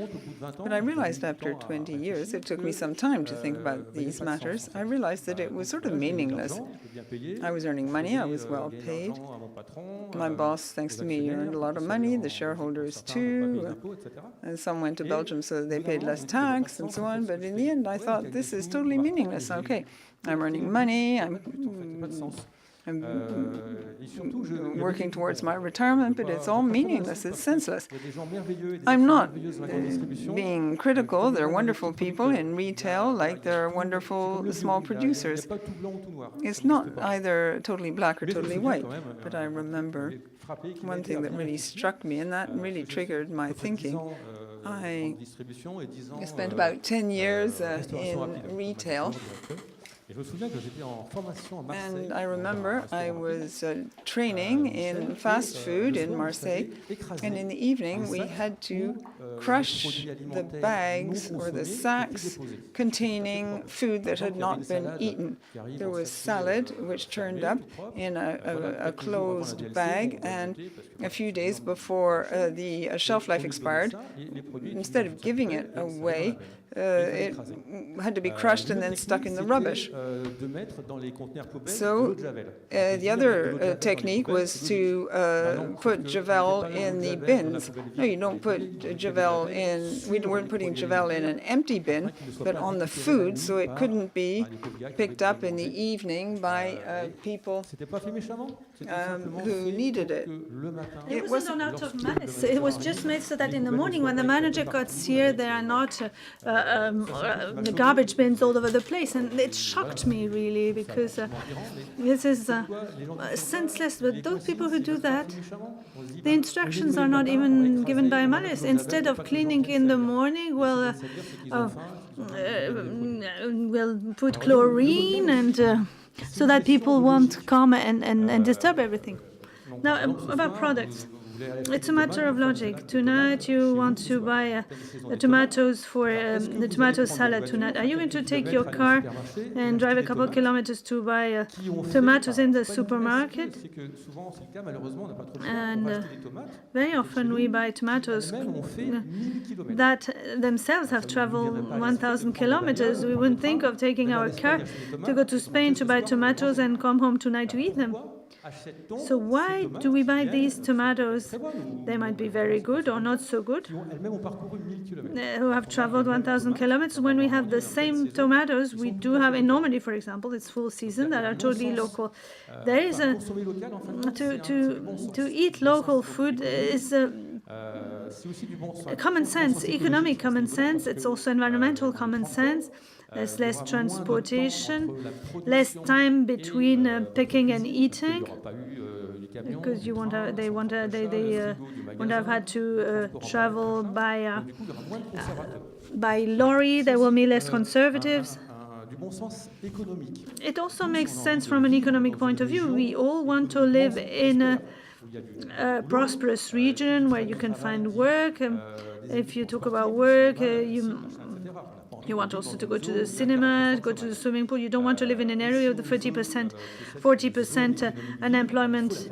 S5: but I realized after 20 years, it took me some time to think about these matters. I realized that it was sort of meaningless. I was earning money. I was well paid. My boss, thanks to me, earned a lot of money, the shareholders too, and some went to Belgium so they paid less tax and so on, but in the end I thought this is totally meaningless. Okay, I'm earning money, I'm working towards my retirement, but it's all meaningless, it's senseless. I'm not being critical. There are wonderful people in retail, like there are wonderful small producers. It's not either totally black or totally white, but I remember one thing that really struck me, and that really triggered my thinking. I spent about 10 years in retail. And I remember I was training in fast food in Marseille, and in the evening we had to crush the bags or the sacks containing food that had not been eaten. There was salad which turned up in a closed bag, and a few days before the shelf life expired, instead of giving it away, it had to be crushed and then stuck in the rubbish. So the other technique was to put Javel in the bins. No, you don't put Javel in, we weren't putting Javel in an empty bin, but on the food, so it couldn't be picked up in the evening by people who needed it.
S1: It wasn't out of malice. It was just made so that in the morning when the manager got here, there are not the garbage bins all over the place. And it shocked me really, because this is senseless. But those people who do that, the instructions are not even given by malice. Instead of cleaning in the morning, we'll put chlorine and so that people won't come and disturb everything. Now, about products. It's a matter of logic. Tonight you want to buy tomatoes for the tomato salad tonight. Are you going to take your car and drive a couple of kilometers to buy tomatoes in the supermarket? And very often we buy tomatoes that themselves have traveled 1,000 kilometers. We wouldn't think of taking our car to go to Spain to buy tomatoes and come home tonight to eat them. So why do we buy these tomatoes? They might be very good or not so good, who have traveled 1,000 kilometers. When we have the same tomatoes we do have in Normandy, for example, it's full season, that are totally local. There is to eat local food is common sense, economic common sense. It's also environmental common sense. There's less transportation, less time between picking and eating, because they won't have had to travel by lorry. There will be less conservatives. It also makes sense from an economic point of view. We all want to live in a prosperous region where you can find work. If you talk about work, you want also to go to the cinema, go to the swimming pool. You don't want to live in an area with a 40% unemployment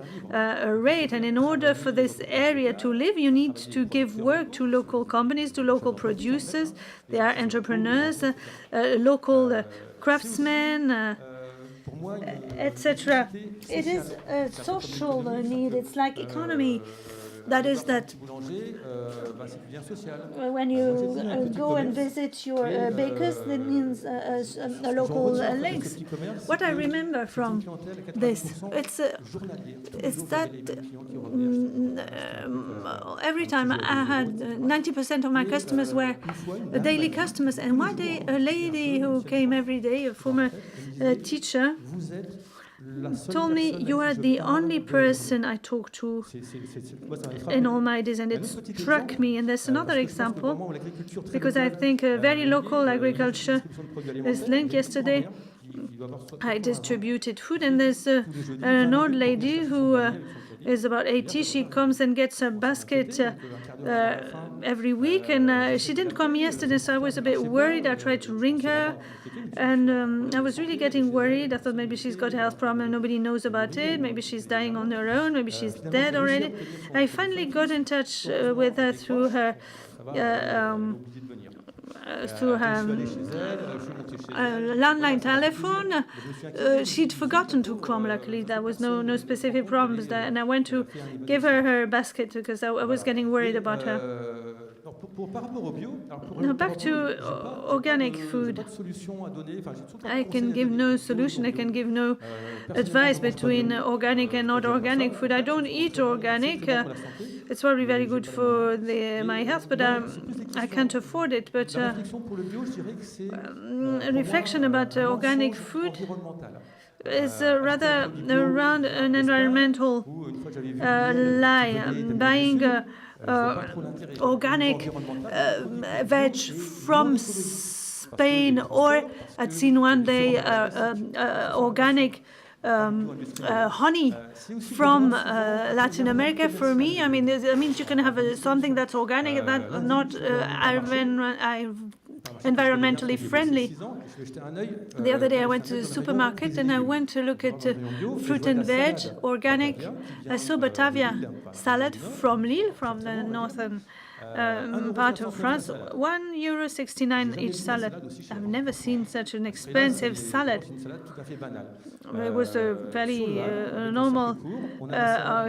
S1: rate. And in order for this area to live, you need to give work to local companies, to local producers. They are entrepreneurs, local craftsmen, etc. It is a social need. It's like economy. That is that when you go and visit your bakers, that means a local links. What I remember from this, it's that every time I had 90% of my customers were daily customers, and one day a lady who came every day, a former teacher, told me, "You are the only person I talk to in all my days," and it struck me. And there's another example, because I think very local agriculture is linked. Yesterday, I distributed food, and there's an old lady who is about 80. She comes and gets a basket every week, and she didn't come yesterday, so I was a bit worried. I tried to ring her, and I was really getting worried. I thought maybe she's got a health problem, nobody knows about it. Maybe she's dying on her own, maybe she's dead already. I finally got in touch with her through her landline telephone. She'd forgotten to come, luckily. There was no specific problems there. And I went to give her her basket because I was getting worried about her. Now back to organic food. I can give no solution. I can give no advice between organic and not organic food. I don't eat organic. It's probably very good for my health, but I can't afford it. But a reflection about organic food is rather around an environmental lie. Buying organic veg from Spain, or I'd seen one day organic honey from Latin America. For me, I mean, it means you can have something that's organic, that's not environmentally friendly. The other day I went to the supermarket and I went to look at fruit and veg, organic. I saw Batavia salad from Lille, from the northern part of France, €1.69 each salad. I've never seen such an expensive salad. It was a very normal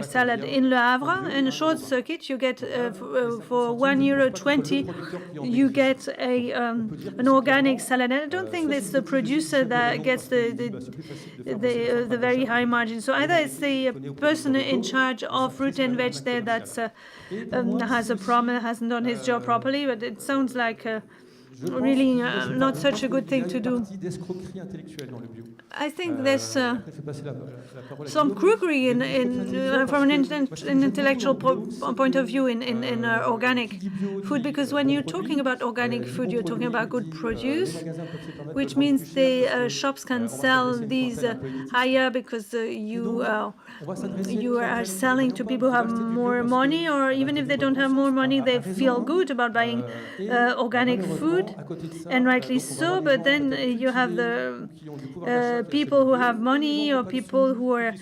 S1: salad in Le Havre. In a short circuit, you get for €1.20, you get an organic salad. And I don't think it's the producer that gets the very high margin. So either it's the person in charge of fruit and veg there that has a problem, hasn't done his job properly. But it sounds like really not such a good thing to do. I think there's some crookery from an intellectual point of view in organic food, because when you're talking about organic food, you're talking about good produce, which means the shops can sell these higher because you are selling to people who have more money, or even if they don't have more money, they feel good about buying organic food, and rightly so. But then you have the people who have money, or people who are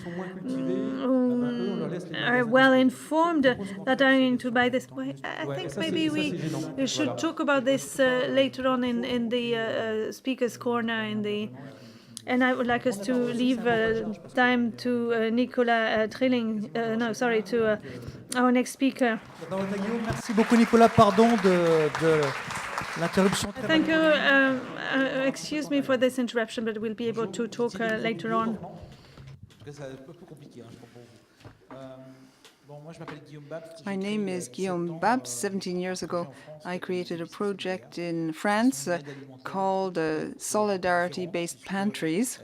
S1: well informed that are going to buy this. I think maybe we should talk about this later on in the speakers' corner and I would like us to leave time to Nicolas Trilling. No, sorry, to our next speaker.
S2: Merci beaucoup, Nicolas. Pardon de l'interruption.
S1: Thank you. Excuse me for this interruption, but we'll be able to talk later on.
S5: My name is Guillaume. Bapst. 17 years ago, I created a project in France called Solidarity-based pantries.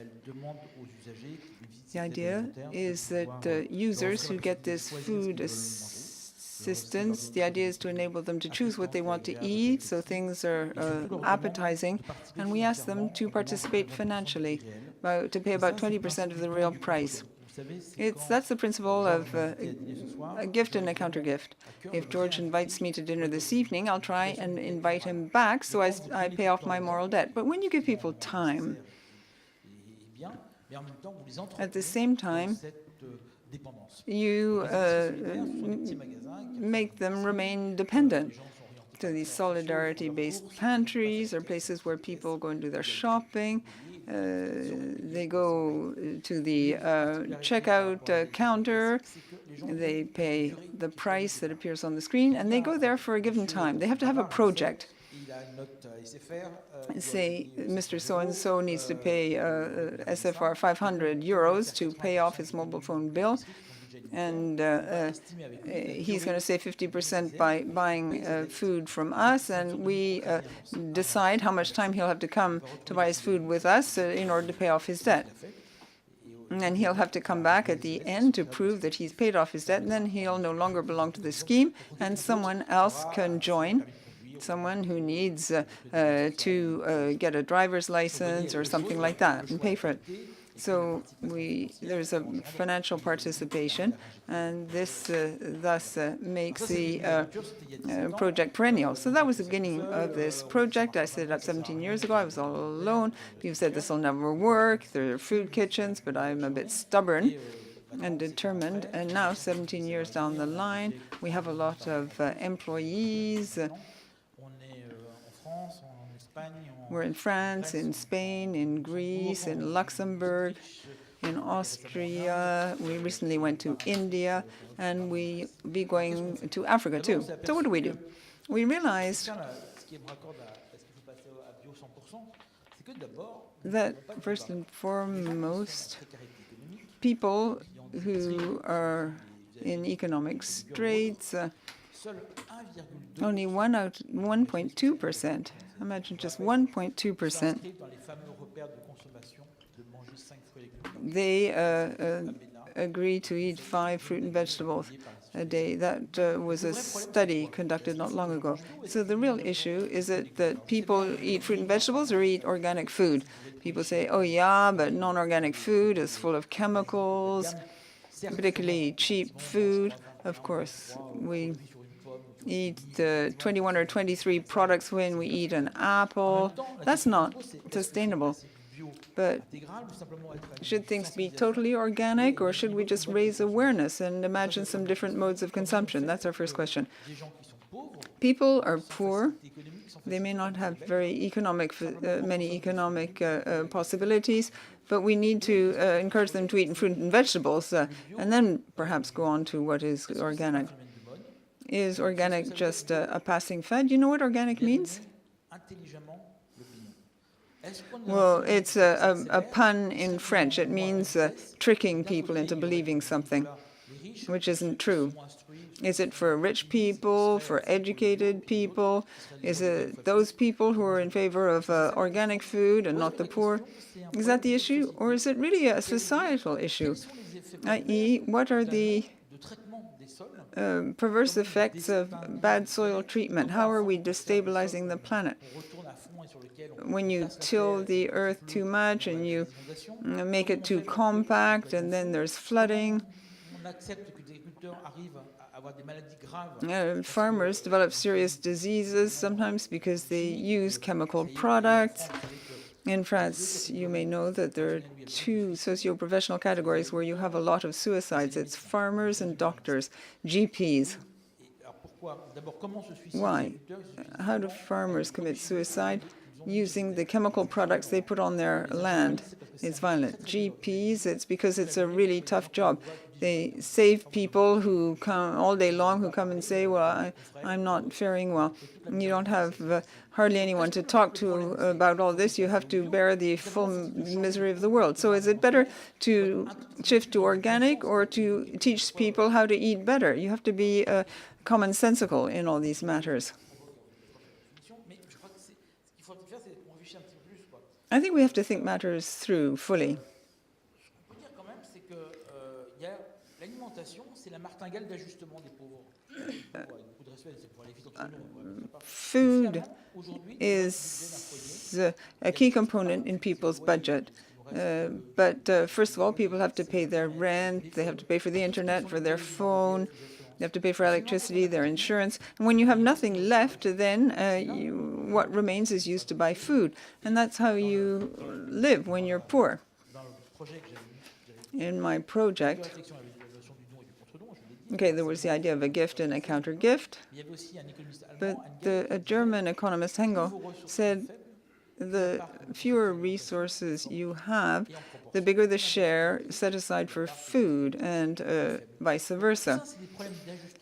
S5: The idea is that users who get this food assistance, the idea is to enable them to choose what they want to eat, so things are appetizing, and we ask them to participate financially, to pay about 20% of the real price. That's the principle of a gift and a counter-gift. If George invites me to dinner this evening, I'll try and invite him back so I pay off my moral debt. But when you give people time, at the same time, you make them remain dependent. So these solidarity-based pantries are places where people go and do their shopping. They go to the checkout counter, they pay the price that appears on the screen, and they go there for a given time. They have to have a project. Say, Mr. So-and-so needs to pay SFR 500 euros to pay off his mobile phone bill, and he's going to save 50% by buying food from us, and we decide how much time he'll have to come to buy his food with us in order to pay off his debt. And then he'll have to come back at the end to prove that he's paid off his debt, and then he'll no longer belong to the scheme, and someone else can join, someone who needs to get a driver's license or something like that and pay for it. So there's a financial participation, and this thus makes the project perennial. So that was the beginning of this project. I set it up 17 years ago. I was all alone. People said this will never work. There are food kitchens, but I'm a bit stubborn and determined. And now, 17 years down the line, we have a lot of employees. We're in France, in Spain, in Greece, in Luxembourg, in Austria. We recently went to India, and we'll be going to Africa too. So what do? We realized that, first and foremost, people who are in economic straits, only 1.2%. Imagine just 1.2%. They agree to eat 5 fruit and vegetables a day. That was a study conducted not long ago. So the real issue is that people eat fruit and vegetables or eat organic food. People say, oh yeah, but non-organic food is full of chemicals, particularly cheap food. Of course, we eat 21 or 23 products when we eat an apple. That's not sustainable. But should things be totally organic, or should we just raise awareness and imagine some different modes of consumption? That's our first question. People are poor. They may not have very many economic possibilities, but we need to encourage them to eat fruit and vegetables, and then perhaps go on to what is organic. Is organic just a passing fad? You know what organic means? Well, it's a pun in French. It means tricking people into believing something, which isn't true. Is it for rich people, for educated people? Is it those people who are in favor of organic food and not the poor? Is that the issue? Or is it really a societal issue? I.e., what are the perverse effects of bad soil treatment? How are we destabilizing the planet? When you till the earth too much and you make it too compact, and then there's flooding. Farmers develop serious diseases sometimes because they use chemical products. In France, you may know that there are two socio-professional categories where you have a lot of suicides. It's farmers and doctors, GPs. Why? How do farmers commit suicide? Using the chemical products they put on their land. It's violent. GPs, it's because it's a really tough job. They save people who come all day long, who come and say, well, I'm not faring well. And you don't have hardly anyone to talk to about all this. You have to bear the full misery of the world. So is it better to shift to organic or to teach people how to eat better? You have to be commonsensical in all these matters. I think we have to think matters through fully. Food is a key component in people's budget. But first of all, people have to pay their rent, they have to pay for the internet, for their phone, they have to pay for electricity, their insurance. And when you have nothing left, then what remains is used to buy food. And that's how you live when you're poor. In my project, okay, there was the idea of a gift and a counter-gift. But a German economist, Hengel, said the fewer resources you have, the bigger the share set aside for food, and vice versa.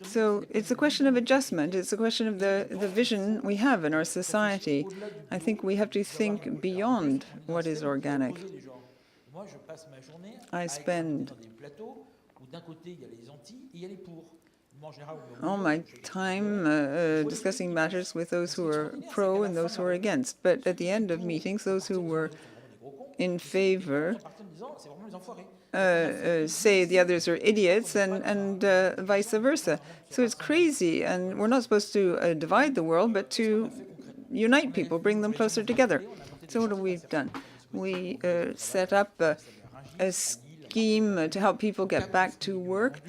S5: So it's a question of adjustment. It's a question of the vision we have in our society. I think we have to think beyond what is organic. I spend all my time discussing matters with those who are pro and those who are against. But at the end of meetings, those who were in favor say the others are idiots, and vice versa. So it's crazy, and we're not supposed to divide the world, but to unite people, bring them closer together. So what have we done? We set up a scheme to help people get back to work.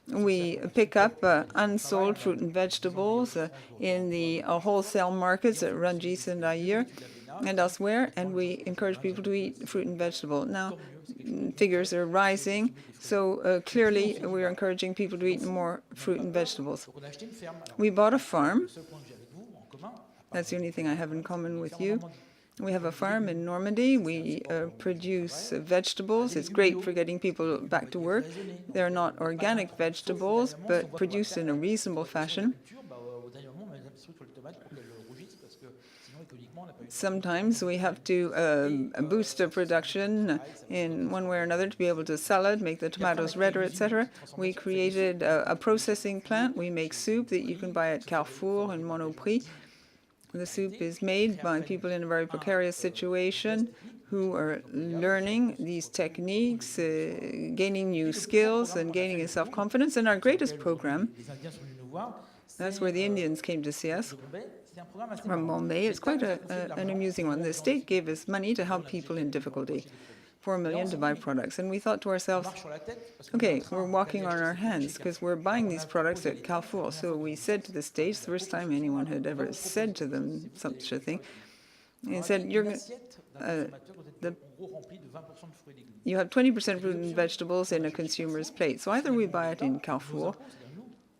S5: We pick up unsold fruit and vegetables in the wholesale markets at Rungis and Ayer and elsewhere, and we encourage people to eat fruit and vegetable. Now, figures are rising, so clearly we're encouraging people to eat more fruit and vegetables. We bought a farm. That's the only thing I have in common with you. We have a farm in Normandy. We produce vegetables. It's great for getting people back to work. They're not organic vegetables, but produced in a reasonable fashion. Sometimes we have to boost the production in one way or another to be able to sell it, make the tomatoes redder, etc. We created a processing plant. We make soup that you can buy at Carrefour and Monoprix. The soup is made by people in a very precarious situation who are learning these techniques, gaining new skills, and gaining in self-confidence. And our greatest program, that's where the Indians came to see us, from Bombay. It's quite an amusing one. The state gave us money to help people in difficulty, 4 million to buy products. And we thought to ourselves, okay, we're walking on our hands because we're buying these products at Carrefour. So we said to the States, the first time anyone had ever said to them such a thing, and said, you have 20% fruit and vegetables in a consumer's plate. So either we buy it in Carrefour,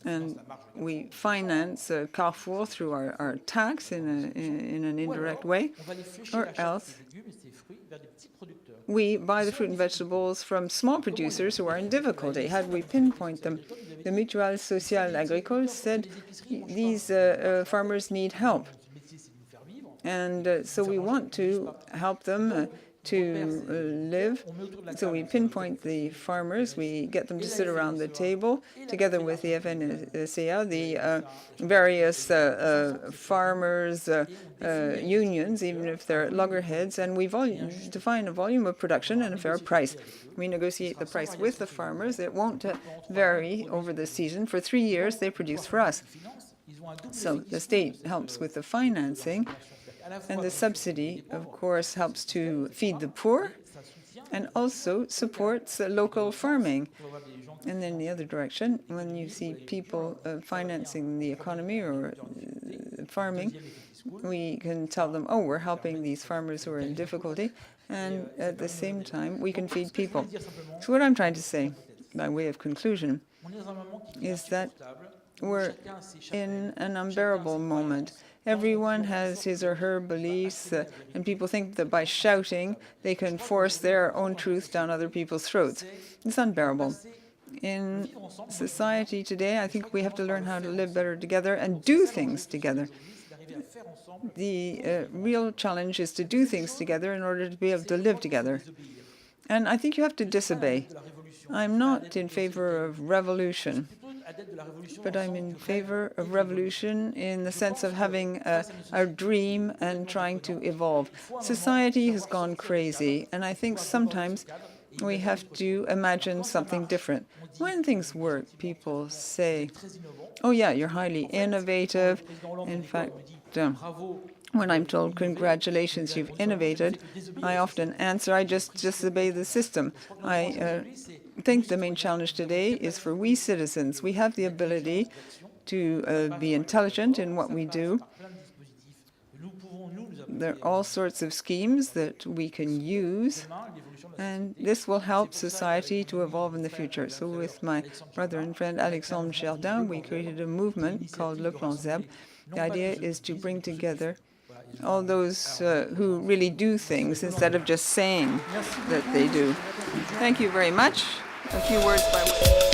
S5: and we finance Carrefour through our tax in an indirect way, or else we buy the fruit and vegetables from small producers who are in difficulty. How do we pinpoint them? The Mutuelle Sociale Agricole said these farmers need help. And so we want to help them to live. So we pinpoint the farmers, we get them to sit around the table together with the FNSEA, the various farmers' unions, even if they're at loggerheads, and we define a volume of production and a fair price. We negotiate the price with the farmers. It won't vary over the season. For 3 years, they produce for us. So the state helps with the financing, and the subsidy, of course, helps to feed the poor and also supports local farming. And then the other direction, when you see people financing the economy or farming, we can tell them, oh, we're helping these farmers who are in difficulty, and at the same time, we can feed people. So what I'm trying to say, by way of conclusion, is that we're in an unbearable moment. Everyone has his or her beliefs, and people think that by shouting, they can force their own truth down other people's throats. It's unbearable. In society today, I think we have to learn how to live better together and do things together. The real challenge is to do things together in order to be able to live together. And I think you have to disobey. I'm not in favor of revolution, but I'm in favor of revolution in the sense of having a dream and trying to evolve. Society has gone crazy, and I think sometimes we have to imagine something different. When things work, people say, oh yeah, you're highly innovative. In fact, when I'm told, congratulations, you've innovated, I often answer, I just disobey the system. I think the main challenge today is for we citizens. We have the ability to be intelligent in what we do. There are all sorts of schemes that we can use, and this will help society to evolve in the future. So with my brother and friend Alexandre Chardin, we created a movement called Le Plan Zeb. The idea is to bring together all those who really do things instead of just saying that they do. Thank you very much. A few words by way.